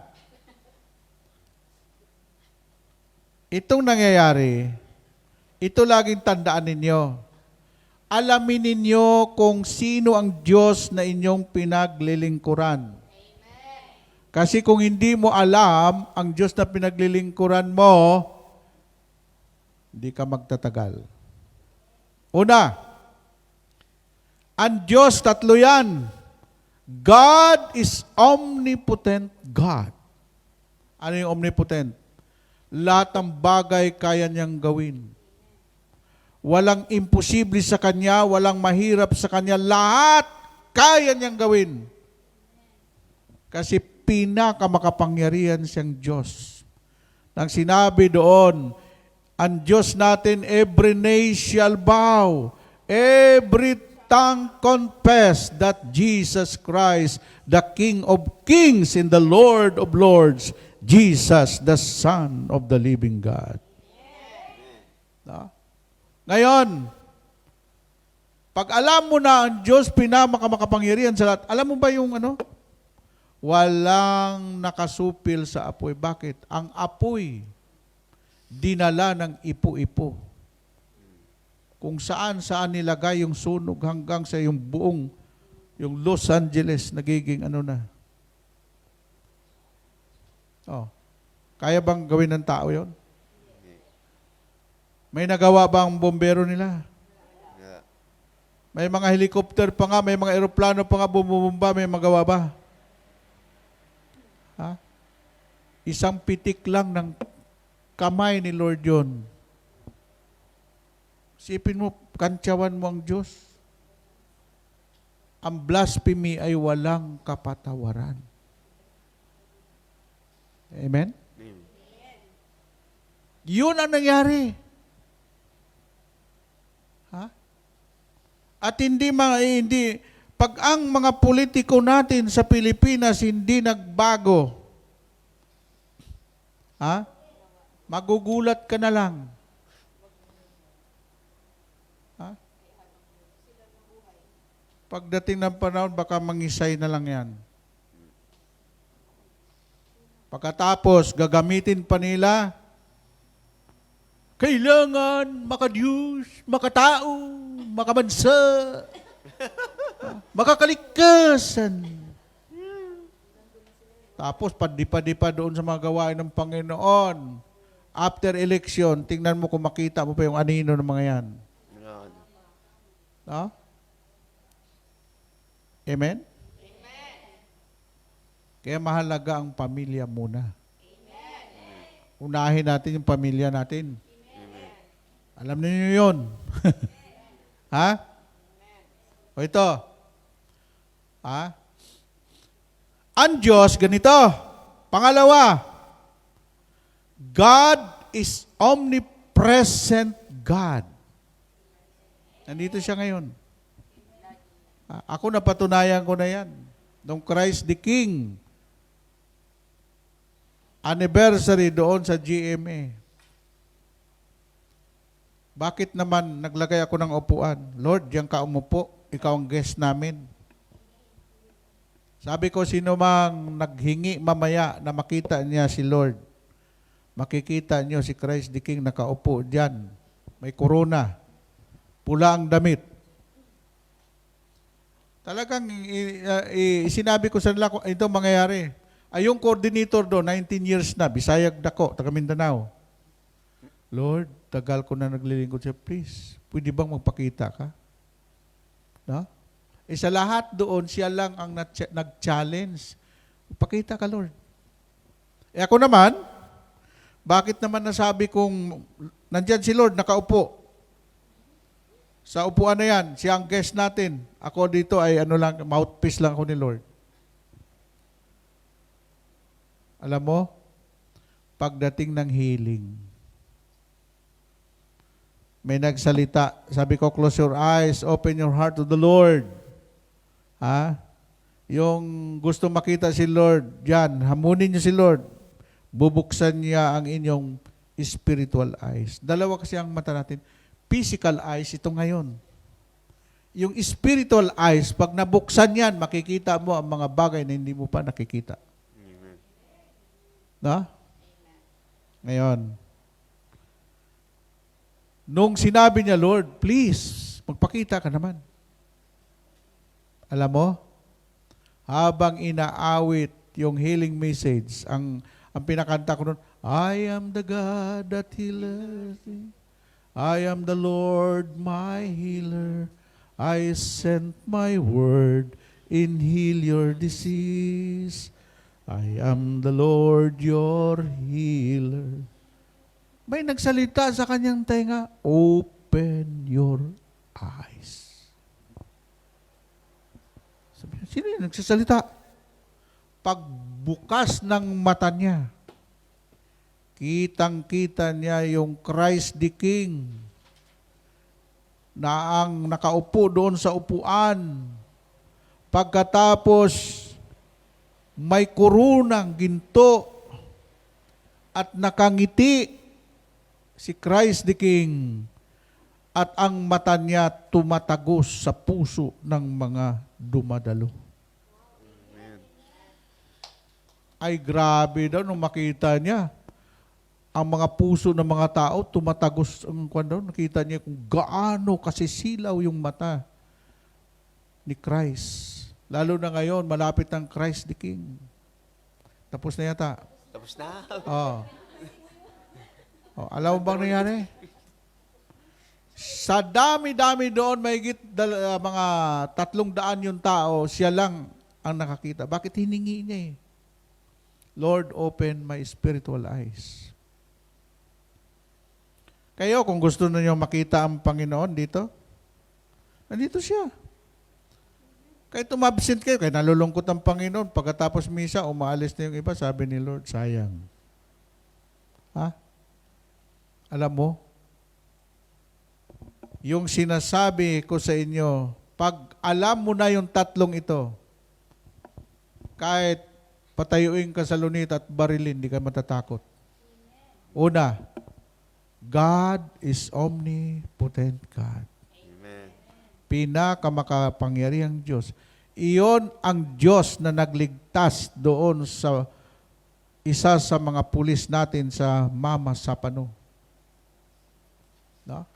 itong nangyayari, ito laging tandaan ninyo. Alamin ninyo kung sino ang Diyos na inyong pinaglilingkuran. Kasi kung hindi mo alam ang Diyos na pinaglilingkuran mo, hindi ka magtatagal. Una, ang Diyos, tatlo yan. God is omnipotent God. Ano yung omnipotent? Lahat ng bagay kaya niyang gawin. Walang imposible sa Kanya, walang mahirap sa Kanya. Lahat kaya niyang gawin. Kasi pinakamakapangyarihan siyang Diyos. Nang sinabi doon, ang Diyos natin, every knee shall bow, every tongue confess that Jesus Christ, the King of kings and the Lord of lords, Jesus, the Son of the living God. No? Ngayon, pag alam mo na ang Diyos pinakamakapangyarihan sa lahat, alam mo ba yung ano? Walang nakasupil sa apoy. Bakit? Ang apoy, dinala ng ipo-ipo. Kung saan nilagay yung sunog hanggang sa yung buong, yung Los Angeles, nagiging ano na. Oh. Kaya bang gawin ng tao yon? May nagawa ba ang bombero nila? May mga helicopter pa nga, may mga eroplano pa nga bumubumba, may magawa ba? Ha? Isang pitik lang ng kamay ni Lord yun. Sipin mo, kantsawan mo ang Diyos. Ang blasphemy ay walang kapatawaran. Amen? Yun ang nangyari. Ha? At hindi pag ang mga politiko natin sa Pilipinas hindi nagbago, ha? Magugulat ka na lang. Ha? Pagdating ng panahon, baka mangisay na lang yan. Pagkatapos, gagamitin pa nila, kailangan makadiyos, makatao, makabansa, makakalikasan. Tapos, padipa-dipa doon sa mga gawain ng Panginoon. After election, tingnan mo kung makita mo pa yung anino ng mga yan. No? Amen? Kaya mahalaga ang pamilya muna. Unahin natin yung pamilya natin. Alam niyo yun. Ha? O ito. Ha? Ang Diyos, ganito. Pangalawa, God is omnipresent God. Nandito siya ngayon. Ako napatunayan ko na yan. Nung Christ the King, anniversary doon sa GMA. Bakit naman naglagay ako ng upuan? Lord, diyan ka umupo. Ikaw ang guest namin. Sabi ko, sino mang naghingi mamaya na makita niya si Lord, makikita niyo si Christ the King nakaupo diyan. May corona. Pula ang damit. Talagang sinabi ko sa nila, ito mangyayari. Ay, yung coordinator doon, 19 years na, Bisayag Dako, taga Mindanao. Lord, tagal ko na naglilingkod siya, please, pwede bang magpakita ka? No? Sa lahat doon, siya lang ang nag-challenge. Pakita ka, Lord. Ako naman, bakit naman nasabi kong, nandyan si Lord, nakaupo. Sa upuan na yan, siya ang guest natin. Ako dito ay mouthpiece lang ako ni Lord. Alam mo, pagdating ng healing, may nagsalita, sabi ko, close your eyes, open your heart to the Lord. Ha? Yung gusto makita si Lord, yan, hamunin niyo si Lord. Bubuksan niya ang inyong spiritual eyes. Dalawa kasi ang mata natin. Physical eyes, ito ngayon. Yung spiritual eyes, pag nabuksan yan, makikita mo ang mga bagay na hindi mo pa nakikita. No? Ngayon, Nung sinabi niya, Lord, please, magpakita ka naman. Alam mo, habang inaawit yung healing message, ang pinakanta ko nun, I am the God that healeth thee. I am the Lord my healer. I sent my word in heal your disease. I am the Lord your healer. May nagsalita sa kanyang tenga, open your eyes. Sabi niya, sino yung nagsasalita? Pagbukas ng mata niya, kitang-kita niya yung Christ the King na ang nakaupo doon sa upuan. Pagkatapos, may kurunang ginto at nakangiti si Christ the King at ang mata niya tumatagos sa puso ng mga dumadalo. Ay grabe daw nung makita niya. Ang mga puso ng mga tao tumatagos ang daw. Nakita niya kung gaano kasisilaw yung mata ni Christ. Lalo na ngayon, malapit ang Christ the King. Tapos na yata. Tapos na. Alam mo bang nangyari? Sa dami-dami doon, mahigit mga 300 yung tao, siya lang ang nakakita. Bakit hiningi niya eh? Lord, open my spiritual eyes. Kayo, kung gusto niyo makita ang Panginoon dito, nandito siya. Kahit umabsent kayo, kahit nalulungkot ang Panginoon, pagkatapos misa, umaalis na yung iba, sabi ni Lord, sayang. Ha? Alam mo, yung sinasabi ko sa inyo, pag alam mo na yung tatlong ito, kahit patayuin ka sa lunita at barilin, hindi ka matatakot. Una, God is omnipotent God. Amen. Pinakamakapangyarihang Diyos. Iyon ang Diyos na nagligtas doon sa isa sa mga pulis natin sa Mama Sapano. No?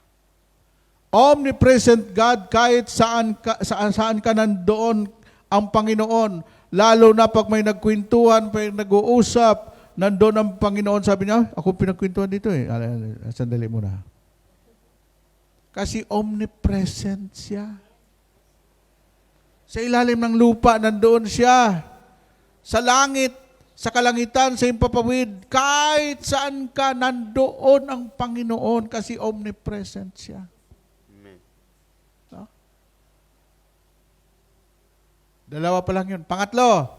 Omnipresent God, kahit saan ka nandoon ang Panginoon, lalo na pag may nagkwentuhan, pag nag-uusap, nandoon ang Panginoon, sabi niya, ako pinagkwentuhan dito eh. Sandali muna. Kasi omnipresent siya. Sa ilalim ng lupa, nandoon siya. Sa langit, sa kalangitan, sa impapawid, kahit saan ka, nandoon ang Panginoon kasi omnipresent siya. Amen. No? Dalawa pa lang yun. Pangatlo,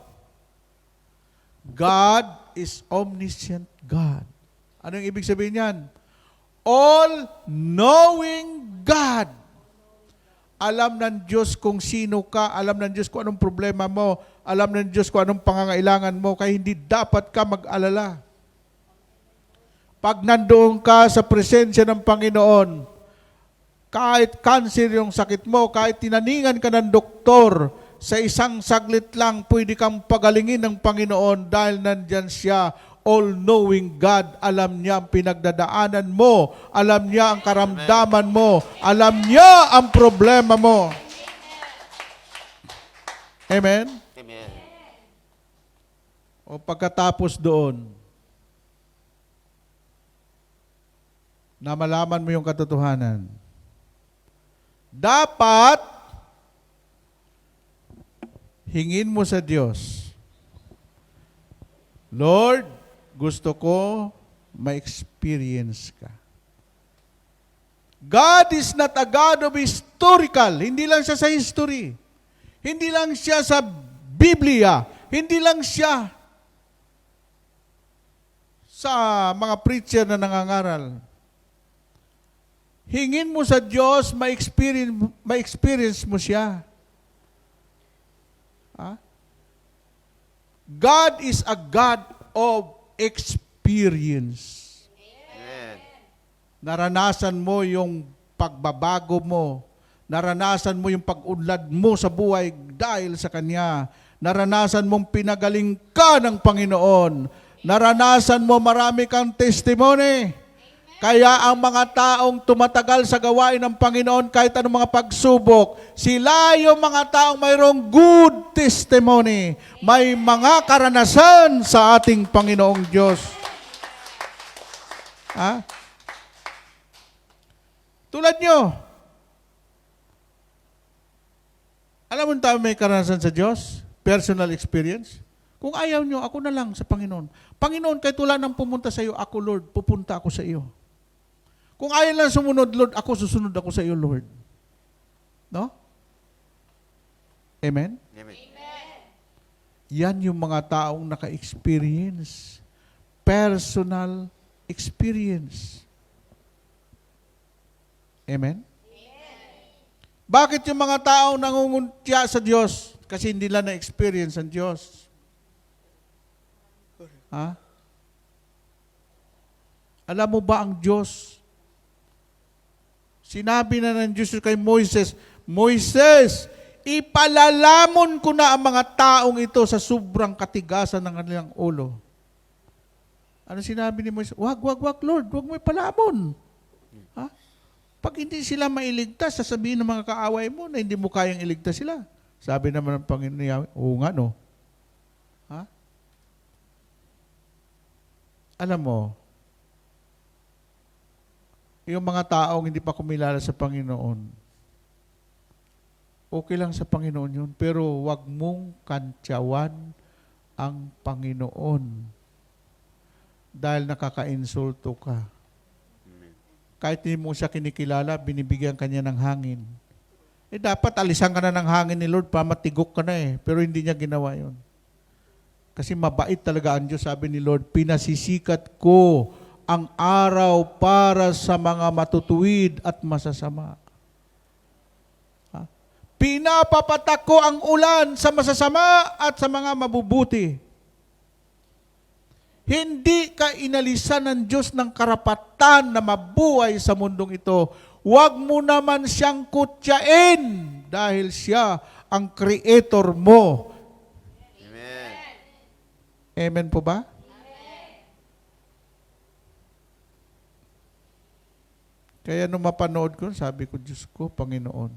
God is omniscient God. Ano yung ibig sabihin yan? All-knowing God. Alam ng Diyos kung sino ka, alam ng Diyos kung anong problema mo, alam ng Diyos kung anong pangangailangan mo, kaya hindi dapat ka mag-alala. Pag nandoon ka sa presensya ng Panginoon, kahit cancer yung sakit mo, kahit tinaningan ka ng doktor, sa isang saglit lang, pwede kang pagalingin ng Panginoon dahil nandyan siya, all-knowing God. Alam niya ang pinagdadaanan mo. Alam niya ang karamdaman mo. Alam niya ang problema mo. Amen? Amen. O pagkatapos doon, na malaman mo yung katotohanan, dapat hingin mo sa Diyos, Lord, gusto ko ma-experience ka. God is not a God of historical. Hindi lang siya sa history. Hindi lang siya sa Biblia. Hindi lang siya sa mga preacher na nangangaral. Hingin mo sa Diyos, ma-experience mo siya. Ha? God is a God of experience. Amen. Naranasan mo yung pagbabago mo. Naranasan mo yung pag-unlad mo sa buhay dahil sa Kanya. Naranasan mong pinagaling ka ng Panginoon. Naranasan mo marami kang testimony. Kaya ang mga taong tumatagal sa gawain ng Panginoon kahit anong mga pagsubok, sila yung mga taong mayroong good testimony. May mga karanasan sa ating Panginoong Diyos. Ha? Tulad nyo. Alam mo tayo may karanasan sa Diyos? Personal experience? Kung ayaw nyo, ako na lang sa Panginoon. Panginoon, kahit wala nang pumunta sa iyo, ako Lord, pupunta ako sa iyo. Kung ayaw lang sumunod, Lord, ako susunod ako sa iyo, Lord. No? Amen? Amen. Yan yung mga taong naka-experience. Personal experience. Amen? Bakit yung mga taong nangunguntya sa Diyos? Kasi hindi nila na-experience ang Diyos. Ha? Alam mo ba ang Diyos? Sinabi na ng Diyos kay Moises, Moises, ipalalamon ko na ang mga taong ito sa sobrang katigasan ng kanilang ulo. Ano sinabi ni Moises? Wag, Lord, wag mo ipalamon. Ha? Pag hindi sila mailigtas, sasabihin ng mga kaaway mo na hindi mo kayang iligtas sila. Sabi naman ng Panginoon Yahweh, oo nga no. Ha? Alam mo, yung mga taong hindi pa kumilala sa Panginoon, okay lang sa Panginoon yun, pero wag mong kantyawan ang Panginoon dahil nakaka-insulto ka. Kahit hindi mo siya kinikilala, binibigyan kanya ng hangin. Dapat alisan ka na ng hangin ni Lord, matigok ka na pero hindi niya ginawa yun. Kasi mabait talaga ang Diyos, sabi ni Lord, pinasisikat ko ang araw para sa mga matutuwid at masasama. Ha? Pinapapatak ko ang ulan sa masasama at sa mga mabubuti. Hindi ka inalisan ng Diyos ng karapatan na mabuhay sa mundong ito. Huwag mo naman siyang kutyain dahil siya ang creator mo. Amen. Amen po ba? Kaya nung mapanood ko, sabi ko, Diyos ko, Panginoon.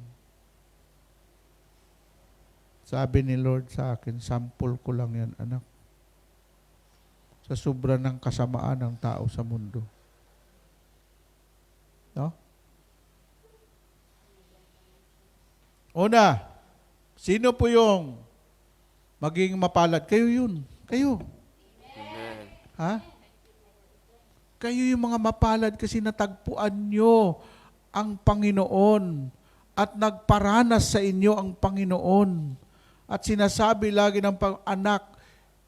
Sabi ni Lord sa akin, sample ko lang yan, anak. Sa sobra ng kasamaan ng tao sa mundo. No? Una, sino po yung maging mapalad? Kayo yun. Kayo. Amen. Ha? Kayo yung mga mapalad kasi natagpuan nyo ang Panginoon at nagparanas sa inyo ang Panginoon. At sinasabi lagi ng anak,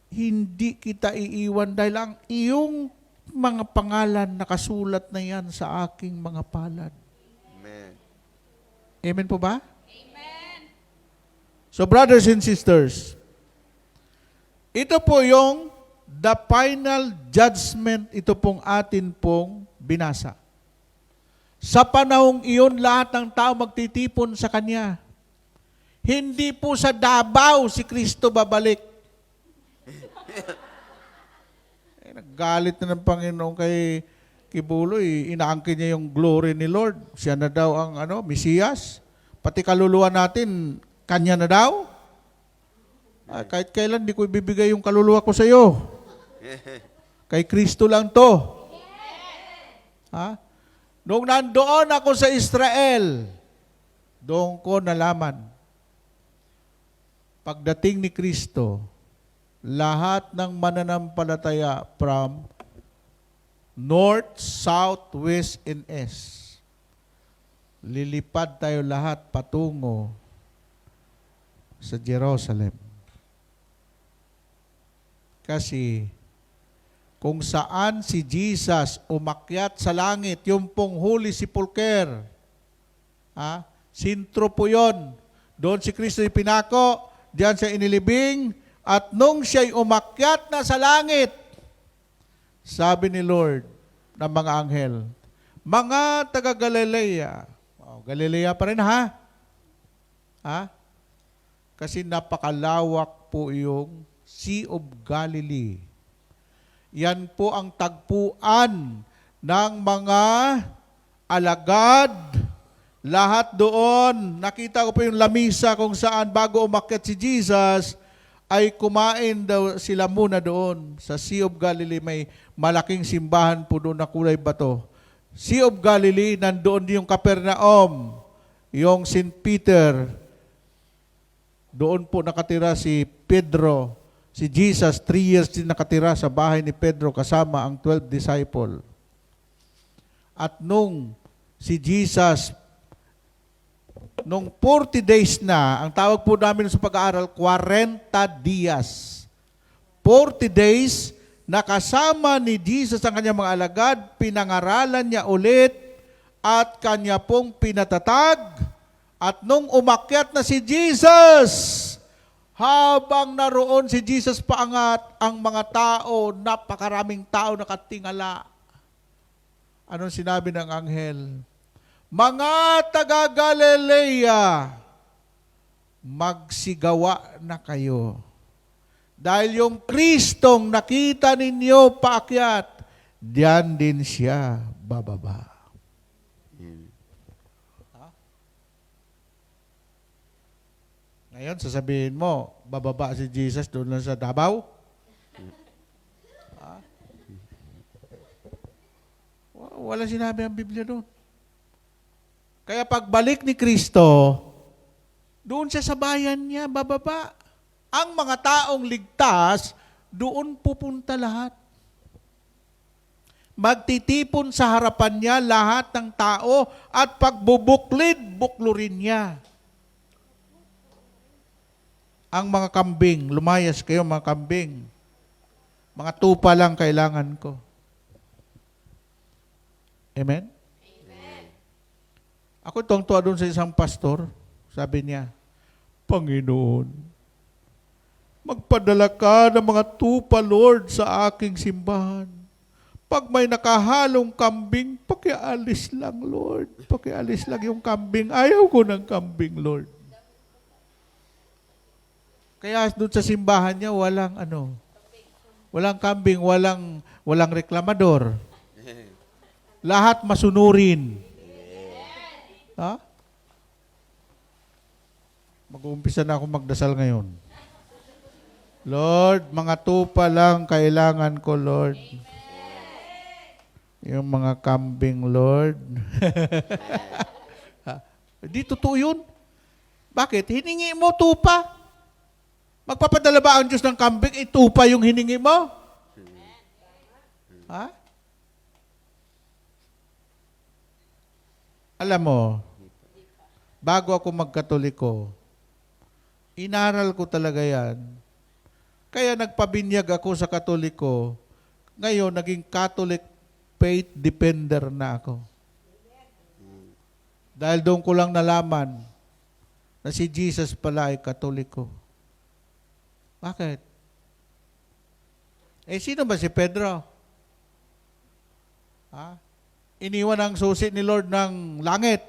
hindi kita iiwan dahil ang iyong mga pangalan nakasulat na yan sa aking mga palad. Amen. Amen po ba? Amen. So brothers and sisters, ito po yung the final judgment, ito pong atin pong binasa. Sa panahong iyon, lahat ng tao magtitipon sa Kanya. Hindi po sa Davao si Kristo babalik. Naggalit na ng Panginoon kay Kibuloy. Inaangkin niya yung glory ni Lord. Siya na daw ang Mesiyas. Pati kaluluwa natin, Kanya na daw. Kahit kailan, di ko ibibigay yung kaluluwa ko sa iyo. Kay Kristo lang to. Ha? Nung nandoon ako sa Israel, doon ko nalaman. Pagdating ni Kristo, lahat ng mananampalataya from north, south, west, and east, lilipad tayo lahat patungo sa Jerusalem. Kasi kung saan si Jesus umakyat sa langit, yung pong Holy Sepulchre, sintro po yun. Doon si Kristo ipinako, diyan siya inilibing, at nung siya'y umakyat na sa langit, sabi ni Lord ng mga anghel, mga taga Galilea, Galilea pa rin ha? Kasi napakalawak po yung Sea of Galilee. Yan po ang tagpuan ng mga alagad, lahat doon. Nakita ko po yung lamisa kung saan bago umakyat si Jesus, ay kumain daw sila muna doon. Sa Sea of Galilee may malaking simbahan po doon na kulay bato. Sea of Galilee, nandoon din yung Capernaum, yung St. Peter. Doon po nakatira si Pedro. Si Jesus, 3 years din nakatira sa bahay ni Pedro kasama ang 12 disciple. At nung si Jesus, nung 40 days na, ang tawag po namin sa pag-aaral, 40 dias. 40 days, nakasama ni Jesus ang kanyang mga alagad, pinangaralan niya ulit, at kanya pong pinatatag. At nung umakyat na si Jesus, habang naroon si Jesus paangat, ang mga tao, napakaraming tao nakatingala. Anong sinabi ng anghel? Mga taga-Galilea, magsigawa na kayo. Dahil yung Kristong nakita ninyo paakyat, diyan din siya bababa. Ngayon, sasabihin mo, bababa si Jesus doon lang sa Davao? Wala sinabi ang Biblia doon. Kaya pagbalik ni Kristo, doon siya sa bayan niya, bababa. Ang mga taong ligtas, doon pupunta lahat. Magtitipon sa harapan niya lahat ng tao at pagbubuklid, buklurin niya. Ang mga kambing, lumayas kayo mga kambing. Mga tupa lang kailangan ko. Amen? Ako tuwang-tuwa doon sa isang pastor, sabi niya, Panginoon, magpadala ka ng mga tupa, Lord, sa aking simbahan. Pag may nakahalong kambing, pakialis lang, Lord. Pakialis lang yung kambing. Ayaw ko ng kambing, Lord. Kaya doon sa simbahan niya, walang kambing, walang reklamador. Lahat masunurin. Ha? Mag-uumpisa na ako magdasal ngayon. Lord, mga tupa lang kailangan ko, Lord. Yung mga kambing, Lord. Di totoo yun. Bakit? Hiningi mo tupa. Magpapadala ba ang Diyos ng kambing? Itupa yung hiningi mo? Ha? Alam mo, bago ako magkatoliko, inaral ko talaga yan. Kaya nagpabinyag ako sa katoliko. Ngayon, naging Catholic faith defender na ako. Dahil doon ko lang nalaman na si Jesus pala ay katoliko. Bakit? Sino ba si Pedro? Ha? Iniwan ang susi ni Lord ng langit.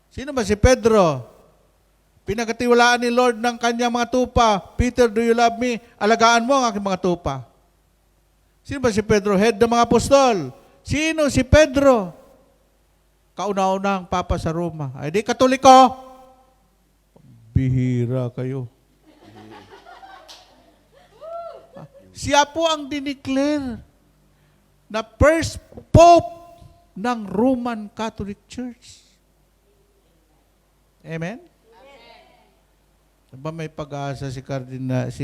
Sino ba si Pedro? Pinagkatiwalaan ni Lord ng kanyang mga tupa. Peter, do you love me? Alagaan mo ang aking mga tupa. Sino ba si Pedro? Head ng mga apostol. Sino si Pedro? Kauna-una ang Papa sa Roma. Ay di Katoliko. Bihira kayo. Siya po ang dineclare na first Pope ng Roman Catholic Church. Amen? Ba may pag-asa si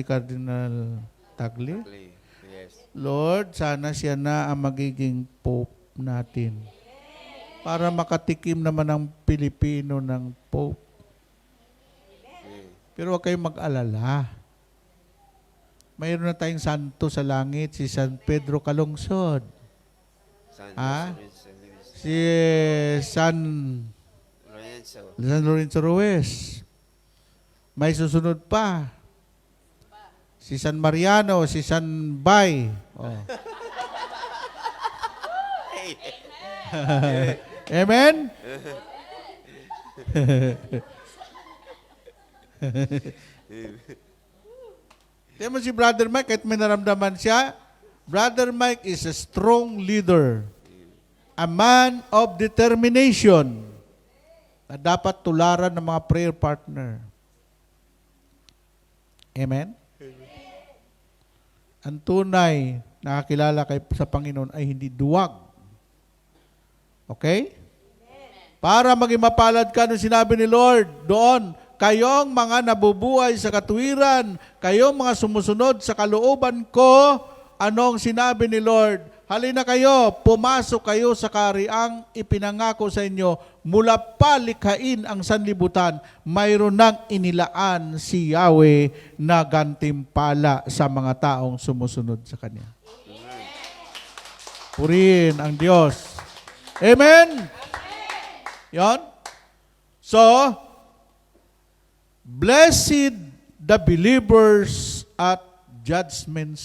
Cardinal Tagle? Yes. Lord, sana siya na ang magiging Pope natin. Para makatikim naman ang Pilipino ng Pope. Pero huwag kayong mag-alala. Mayroon na tayong santo sa langit, si San Pedro Calungsod. Si San Lorenzo Ruiz. May susunod pa. Si San Mariano, si San Bay. Amen? Tiyan mo si Brother Mike, kahit may naramdaman siya, Brother Mike is a strong leader. A man of determination na dapat tularan ng mga prayer partner. Amen? Ang tunay nakakilala sa Panginoon ay hindi duwag. Okay? Para maging mapalad ka nung sinabi ni Lord doon, kayong mga nabubuhay sa katuwiran, kayong mga sumusunod sa kalooban ko, anong sinabi ni Lord? Halina kayo, pumasok kayo sa kariang ipinangako sa inyo, mula pa likhain ang sanlibutan, mayroon nang inilaan si Yahweh na gantimpala sa mga taong sumusunod sa Kanya. Purihin ang Diyos. Amen? Yon? So, blessed the believers at Judgment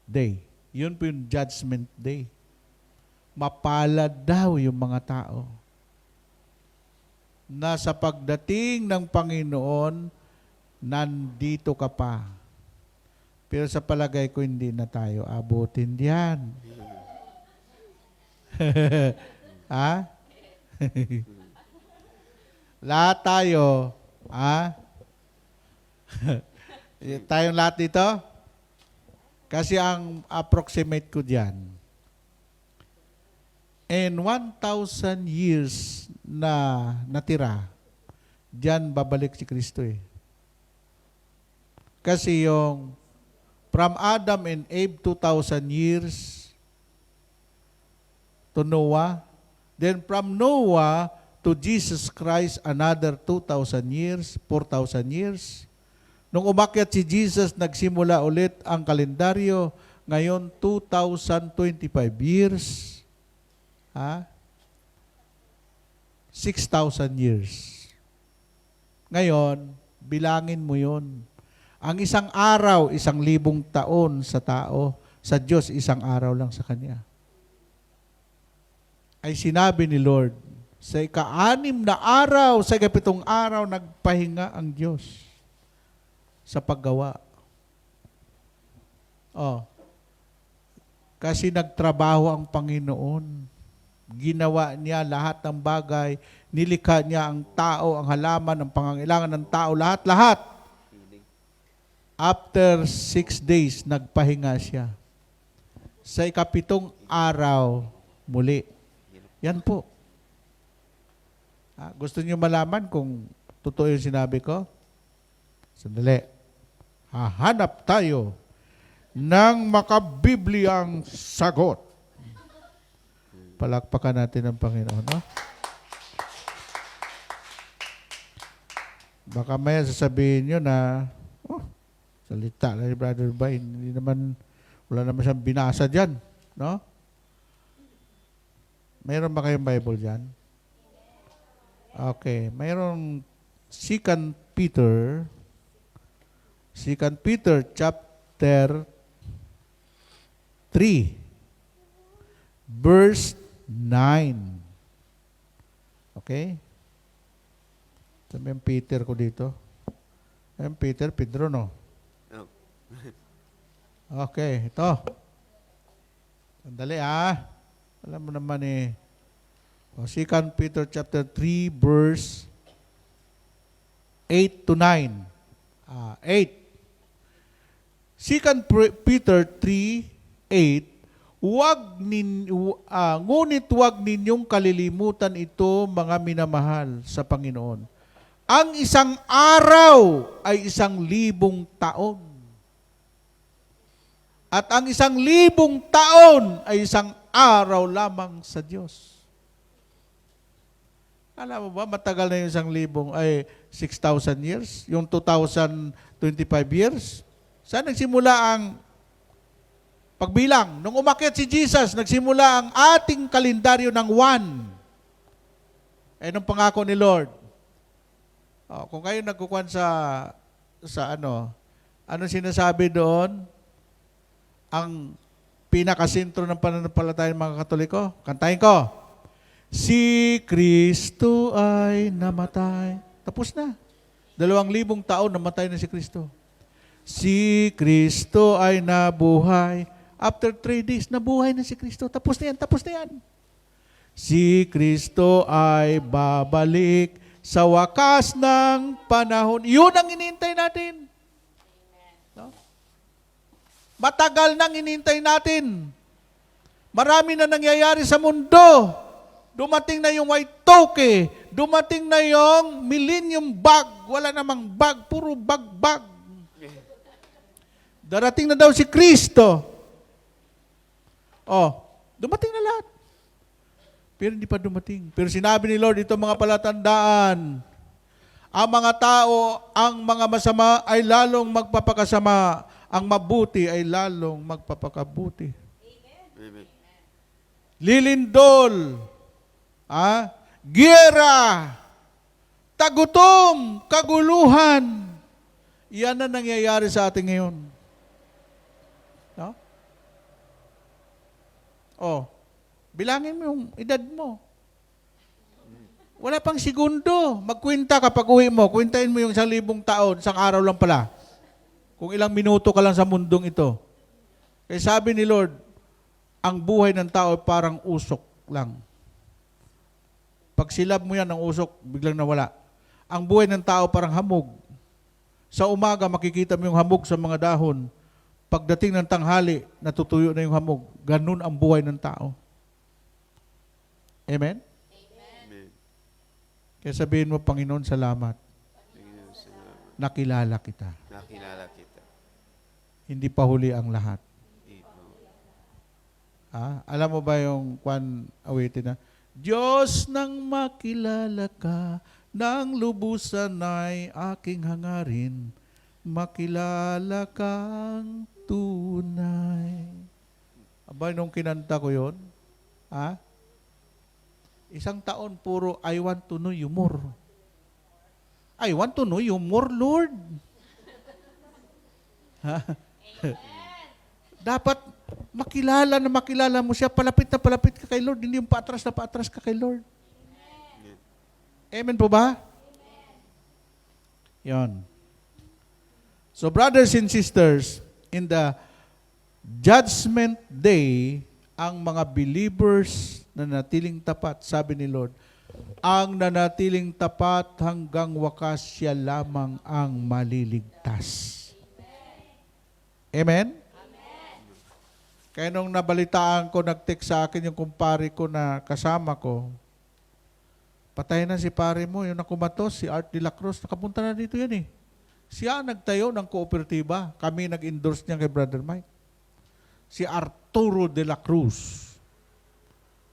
Day. Yun po yung Judgment Day. Mapalad daw yung mga tao na sa pagdating ng Panginoon, nandito ka pa. Pero sa palagay ko, hindi na tayo abutin diyan. Ha? Lahat tayo, tayong lahat dito? Kasi ang approximate ko diyan, in 1,000 years na natira, diyan babalik si Kristo eh. Kasi yung from Adam and Eve, 2,000 years to Noah, then from Noah to Jesus Christ, another 2,000 years, 4,000 years. Nung umakyat si Jesus, nagsimula ulit ang kalendaryo. Ngayon, 2,025 years. 6,000 years. Ngayon, bilangin mo yun. Ang isang araw, 1,000 taon sa tao. Sa Diyos, isang araw lang sa Kanya. Ay sinabi ni Lord, sa ika-6 na araw, sa ika-7 araw, nagpahinga ang Diyos sa paggawa. Kasi nagtrabaho ang Panginoon. Ginawa niya lahat ng bagay. Nilikha niya ang tao, ang halaman, ang pangangailangan ng tao, lahat-lahat. After 6 days, nagpahinga siya. Sa ika-7 araw, muli. Yan po. Gusto niyo malaman kung totoo yung sinabi ko? Sandali. Hahanap tayo ng makabibliang sagot. Palakpakan natin ang Panginoon. No? Baka maya sasabihin nyo na, salita lang ni Brother Bain, wala naman siyang binasa dyan. No? Mayroon ba kayong Bible dyan? Okay. Mayroong 2 Peter chapter 3 verse 9. Okay? Sabi ang Peter ko dito. Ang Pedro, no? Okay, ito. Sandali Alam mo naman 2 Peter chapter 3 verse 8 to 9. 8. 2 Peter 3:8, ngunit huwag ninyong kalilimutan ito, mga minamahal sa Panginoon. Ang isang araw ay 1,000 taon. At ang 1,000 taon ay isang araw lamang sa Diyos. Alam mo ba, matagal na yung 1,000 ay 6,000 years? Yung 2,025 years? Saan nagsimula ang pagbilang? Nung umakyat si Jesus, nagsimula ang ating kalendaryo ng 1. Nung pangako ni Lord. Kung kayo nagkukuhan sa ano sinasabi doon? Ang pinakasentro ng pananampalataya ng mga Katoliko? Kantahin ko. Si Kristo ay namatay. Tapos na. 2,000 taon namatay na si Kristo. Si Kristo ay nabuhay After 3 days, nabuhay na si Kristo. Tapos na yan, tapos na yan. Si Kristo ay babalik sa wakas ng panahon. Yun ang inintay natin. No? Matagal nang inintay natin. Marami na nangyayari sa mundo. Dumating na yung Y2K. Dumating na yung millennium bug. Wala namang bug, puro bug. Darating na daw si Kristo. Oh, dumating na lahat. Pero hindi pa dumating. Pero sinabi ni Lord, ito mga palatandaan. Ang mga tao, ang mga masama ay lalong magpapakasama. Ang mabuti ay lalong magpapakabuti. Amen. Lilindol, giyera, tagutom, kaguluhan. Yan ang nangyayari sa atin ngayon. No? Oh, bilangin mo yung edad mo. Wala pang segundo. Magkwenta kapag uwi mo. Kwentahin mo yung 1,000 taon. Isang araw lang pala. Kung ilang minuto ka lang sa mundong ito. Kaya sabi ni Lord, ang buhay ng tao ay parang usok lang. Pag silab mo yan ng usok, biglang nawala. Ang buhay ng tao parang hamog. Sa umaga, makikita mo yung hamog sa mga dahon. Pagdating ng tanghali, natutuyo na yung hamog. Ganun ang buhay ng tao. Amen? Amen. Kaya sabihin mo, Panginoon, salamat. Panginoon, salamat. Nakilala kita. Nakilala kita. Hindi pa huli ang lahat. Ito. Alam mo ba yung kwan awitin na? Diyos nang makilala ka, nang lubusan ay aking hangarin, makilala kang tunay. Aba, nung kinanta ko yun, isang taon puro, I want to know you more. I want to know you more, Lord. Dapat makilala na makilala mo siya, palapit na palapit ka kay Lord, hindi yung paatras na paatras ka kay Lord. Amen po ba? Yon. So brothers and sisters, in the judgment day, ang mga believers na natiling tapat, sabi ni Lord, ang nanatiling tapat hanggang wakas siya lamang ang maliligtas. Amen? Kaya nung nabalitaan ko, nag-text sa akin yung kumpare ko na kasama ko, patay na si pare mo, yung nakumatos, si Art de la Cruz, nakapunta na dito yan eh. Siya nagtayo ng kooperatiba. Kami nag-endorse niya kay Brother Mike. Si Arturo de la Cruz.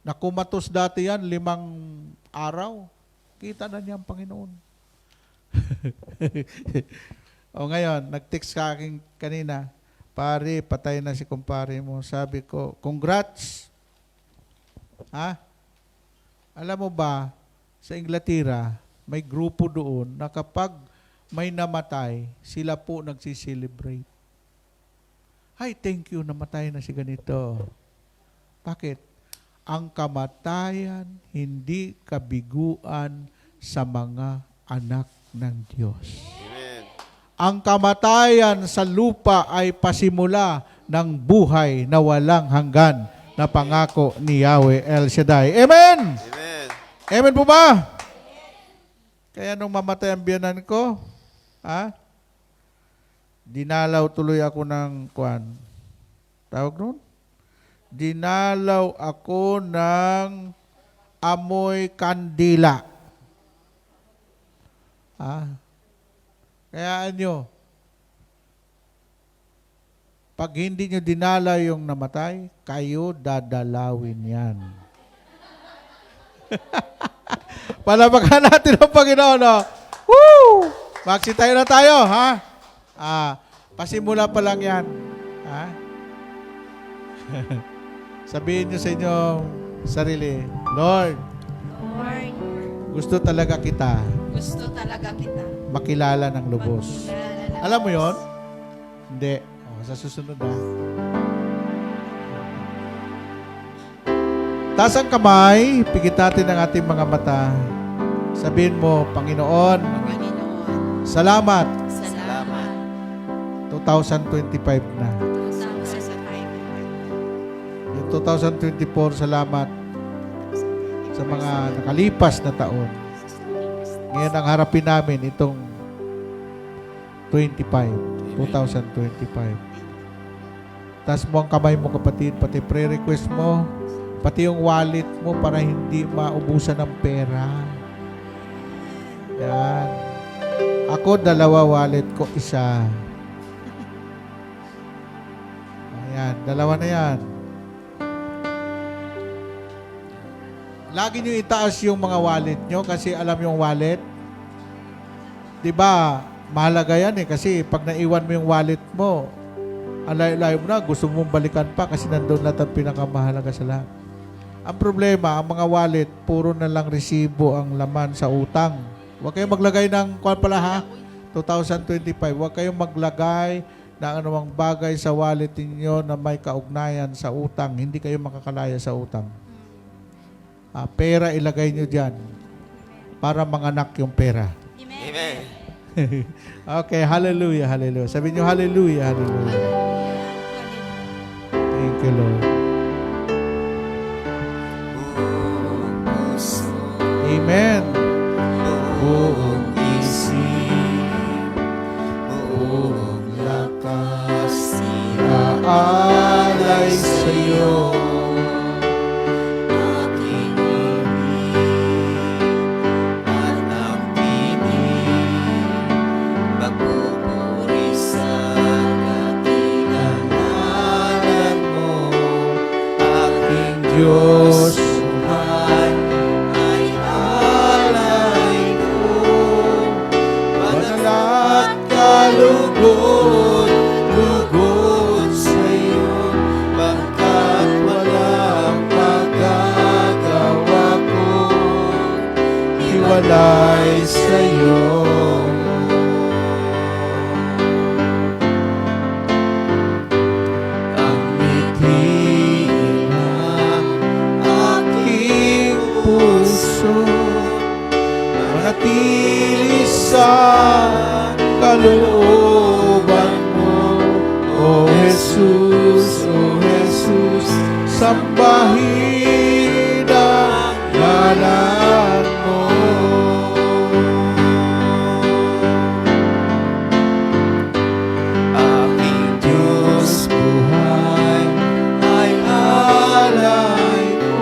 Nakumatos dati yan, 5 araw. Kita na niya ang Panginoon. O ngayon, nag-text sa akin kanina, pare, patay na si kumpare mo. Sabi ko, congrats. Alam mo ba, sa Inglaterra, may grupo doon na kapag may namatay, sila po nagsiselebrate. Ay, thank you, namatay na si ganito. Bakit? Ang kamatayan hindi kabiguan sa mga anak ng Diyos. Amen. Ang kamatayan sa lupa ay pasimula ng buhay na walang hanggan na pangako ni Yahweh El Shaddai. Amen! Amen. Amen po ba? Kaya nung mamatay ang biyanan ko, dinalaw tuloy ako ng tawag nun? Dinalaw ako ng amoy kandila. Kaya nyo, pag hindi nyo dinala yung namatay, kayo dadalawin yan. Palapakan natin ang Panginoon. No? Woo! Magsitayo na tayo, ha? Pasimula pa lang yan. Sabihin nyo sa inyong sarili, Lord, gusto talaga kita makilala ng lubos. Alam mo yon? Hindi. Sa susunod taas ang kamay, pigit natin ang ating mga mata. Sabihin mo, Panginoon, salamat. 2025 na. 2024, salamat sa mga nakalipas na taon. Ngayon ang harapin namin itong 2025. Taas mo ang kamay mo, kapatid, pati prayer request mo, pati yung wallet mo para hindi maubusan ng pera. Yan. Ako, 2 wallet ko, 1. Ayan, 2 na yan. Lagi nyo itaas yung mga wallet nyo kasi alam yung wallet. Diba, mahalaga yan kasi pag naiwan mo yung wallet mo, alay-alay mo na, gusto mong balikan pa kasi nandun lahat ang pinakamahalaga sa lahat. Ang problema, ang mga wallet, puro na lang resibo ang laman sa utang. Huwag kayong maglagay ng, kuwan pala ha, 2025, huwag kayong maglagay ng anumang bagay sa wallet ninyo na may kaugnayan sa utang. Hindi kayo makakalaya sa utang. Pera ilagay nyo dyan para manganak yung pera. Amen. Okay, hallelujah, hallelujah. Sabi nyo, hallelujah, hallelujah. Thank you, Lord. Amen. Buong isip, buong lakas, Aalay sa'yo. aking ibig at ang tinig, magpupuri sa katilang ngalan mo, aking Diyos. buhay ay alay ko, Banal at kalugod, lugod sa'yo, pagkat walang magagawa ko, hiwalay sa'yo. ang mithiin ng aking puso, Manatili sa kalooban mo, O Jesus, sambahin ang ngalan mo. aking Diyos buhay ay alay ko,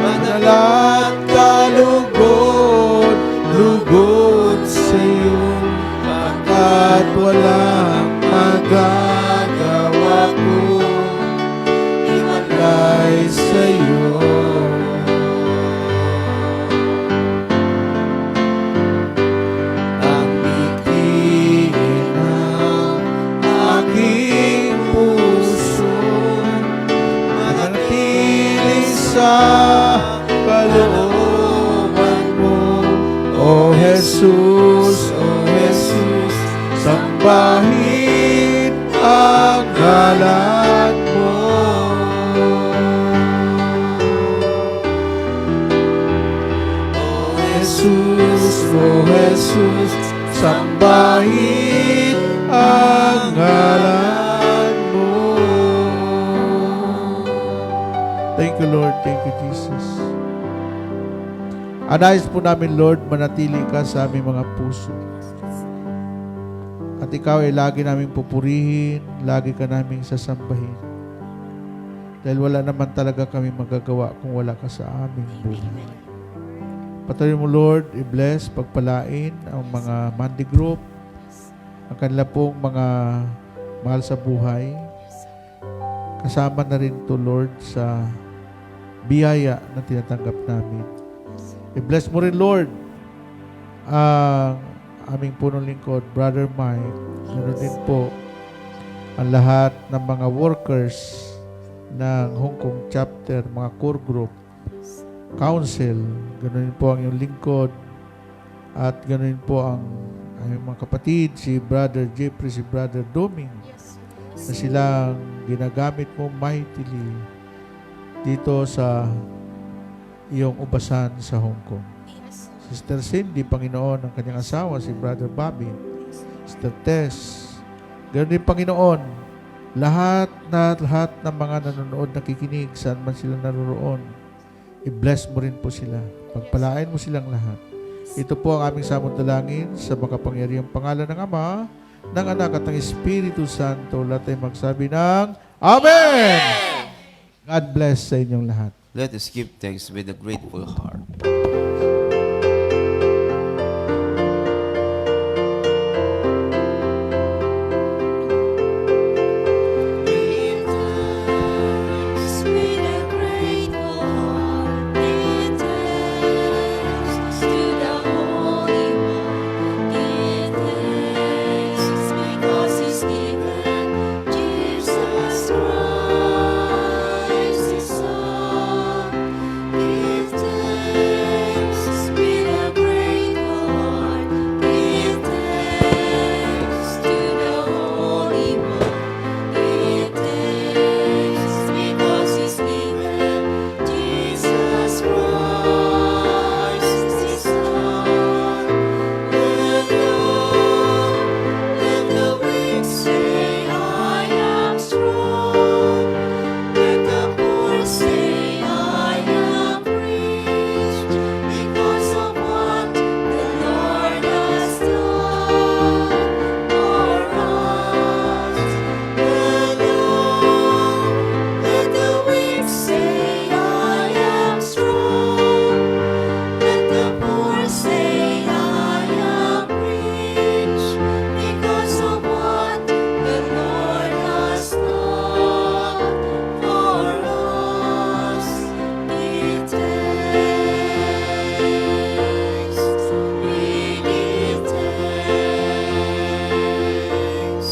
Banal at kalugod, lugod sa'yo, pagkat walang magagawa ko, hiwalay sa'yo. ang mithiin ng aking puso, Manatili sa kalooban mo, O Jesus, sambahin ang ngalan mo. O Jesus, sambahin ang ngalan mo. Thank you, Lord. Thank you, Jesus. Anais po namin, Lord, manatili ka sa aming mga puso. At ikaw ay lagi namin pupurihin, lagi ka namin sasambahin. Dahil wala naman talaga kami magagawa kung wala ka sa aming buhay. Patuloy mo, Lord, i-bless, pagpalain ang mga Monday group, ang kanila pong mga mahal sa buhay. Kasama na rin to, Lord, sa biyaya na tinatanggap namin. I-bless mo rin, Lord, ang aming punong lingkod, Brother Mike. Ganoon din po ang lahat ng mga workers ng Hong Kong chapter, mga core group, council. Ganoon po ang iyong lingkod. At ganoon po ang aming mga kapatid, si Brother Jeffrey, si Brother Doming, na silang ginagamit mo mightily dito sa iyong ubasan sa Hong Kong. Sister Cindy, Panginoon, ang kanyang asawa, si Brother Bobby, Sister Tess, ganoon din, Panginoon, lahat ng mga nanonood, nakikinig, saan man sila naroroon, i-bless mo rin po sila. Pagpalain mo silang lahat. Ito po ang aming samot-dalangin sa makapangyarihang pangalan ng Ama, ng Anak at ng Espiritu Santo. Lahat ay magsabi ng Amen! God bless sa inyong lahat. Let us give thanks with a grateful heart. With a grateful heart, give thanks to the Holy One. Give thanks because He's given Jesus Christ, His Son. Give thanks with a grateful heart. Give thanks to the Holy One. Give thanks because He's given Jesus Christ, His Son. Let the weak say, I am strong. Let the poor say, I am rich, because of what the Lord has done for us. Let the weak say, I am strong. Let the poor say, I am rich, because of what the Lord has done for us. Give thanks, we give thanks,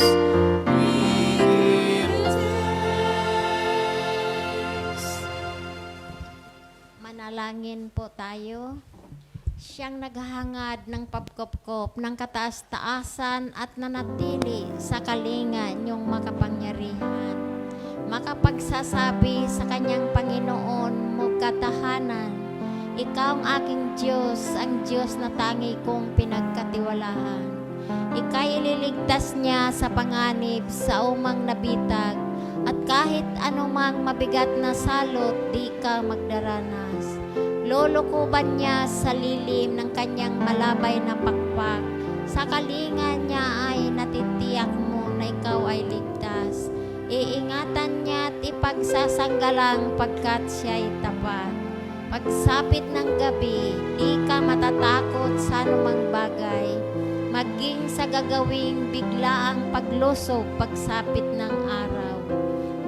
we give thanks. Manalangin po tayo. Siyang naghahangad ng pagkopkop ng kataas-taasan at nanatili sa kalinga niyong makapangyarihan. Makapagsasabi sa kanyang Panginoon mo katahanan, Ikaw ang aking Diyos, ang Diyos na tangi kong pinagkatiwalahan. Ika'y ililigtas niya sa panganib sa umang nabitag, at kahit anumang mabigat na salot, di ka magdaranas. Lulukuban niya sa lilim ng kanyang malabay na pakpak. Sa kalinga niya ay natitiyak mo na ikaw ay ligtas. Iingatan niya at ipagsasanggalang pagkat siya'y tapat. Pagsapit ng gabi, di ka matatakot sa anumang bagay. Maging sa gagawing biglaang paglusog pagsapit ng araw.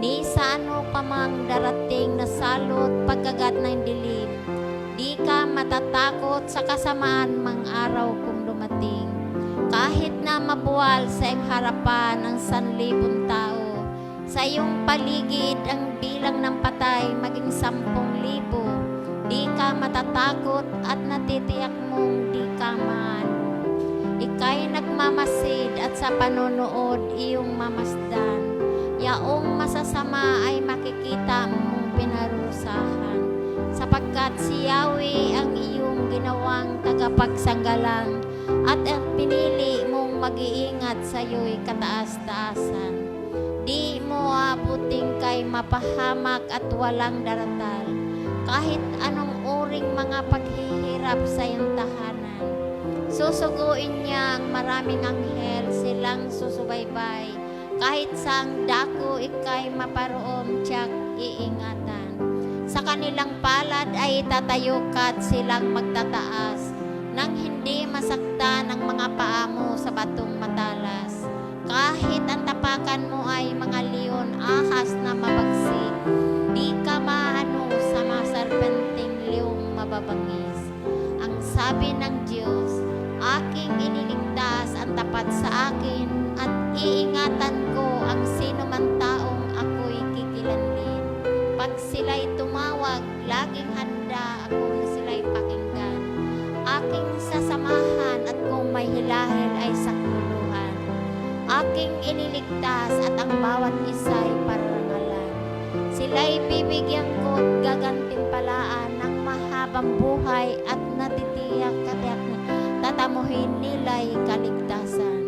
Ni sa ano pa mang darating na salot pagkagat ng dilim. Di ka matatakot sa kasamaan mang araw kung dumating. Kahit na mabuwal sa iyong harapan ang 1,000 tao, sa iyong paligid ang bilang ng patay maging 10,000, di ka matatakot at natitiyak mong di ka maano. Ika'y nagmamasid at sa panonood iyong mamasdan. Yaong masasama ay makikita mong pinarusahan. Sapagkat si Yahweh ang iyong ginawang tagapagsanggalang at ang pinili mong mag-iingat sa iyo'y kataas-taasan. Di mo abuting kay mapahamak at walang daratal, kahit anong uring mga paghihirap sa iyong tahanan. Susuguin niya ang maraming anghel, silang susubaybay. Kahit saang dako ika'y maparoon, tiyak iingatan. Sa kanilang palad ay tatayo ka at silang magtataas, nang hindi masaktan ang mga paa mo sa batong matalas. Kahit ang tapakan mo ay mga leon, ahas na mabagsik, di ka maano sa mga serpenting leong mababangis. Ang sabi ng Diyos, aking iniligtas ang tapat sa akin, at iingatan ko ang sino man taong ako'y kikilanlin. Pag sila'y tumawag, laging handa ako na sila'y pakinggan. Aking sasamahan at kung may hilahil ay sakuluhan. Aking iniligtas at ang bawat isa'y parangalan. Sila'y bibigyan ko at gagantimpalaan ng mahabang buhay at natitiyak katiyak na tatamuhin nila'y kaligtasan.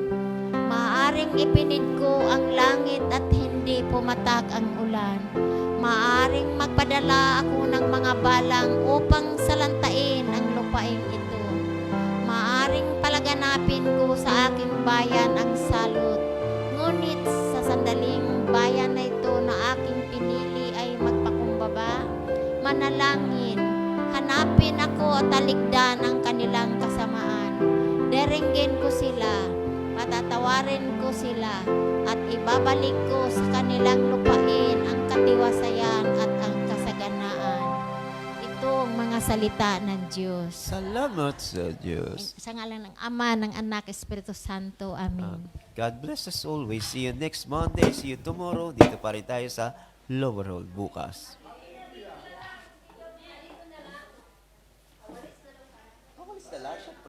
Maaring ipinid ko ang langit at hindi hindi pumatak ang ulan. Maaring magpadala ako ng mga balang upang salantain ang lupain ito. Maaring palaganapin ko sa aking bayan ang salot. Ngunit sa sandaling bayan na ito na aking pinili ay magpakumbaba, manalangin, hanapin ako at taligdan ang kanilang kasamaan. Derenggin ko sila, patatawarin ko sila, at ibabalik ko sa kanilang lupain ang katiwasayan at ang kasaganaan. Ito ang mga salita ng Diyos. Salamat sa Diyos. Sa ngalan ng Ama, ng Anak, Espiritu Santo. Amen. God bless us always. See you next Monday. See you tomorrow. Dito pa rin tayo sa Lower Hall bukas. Oh,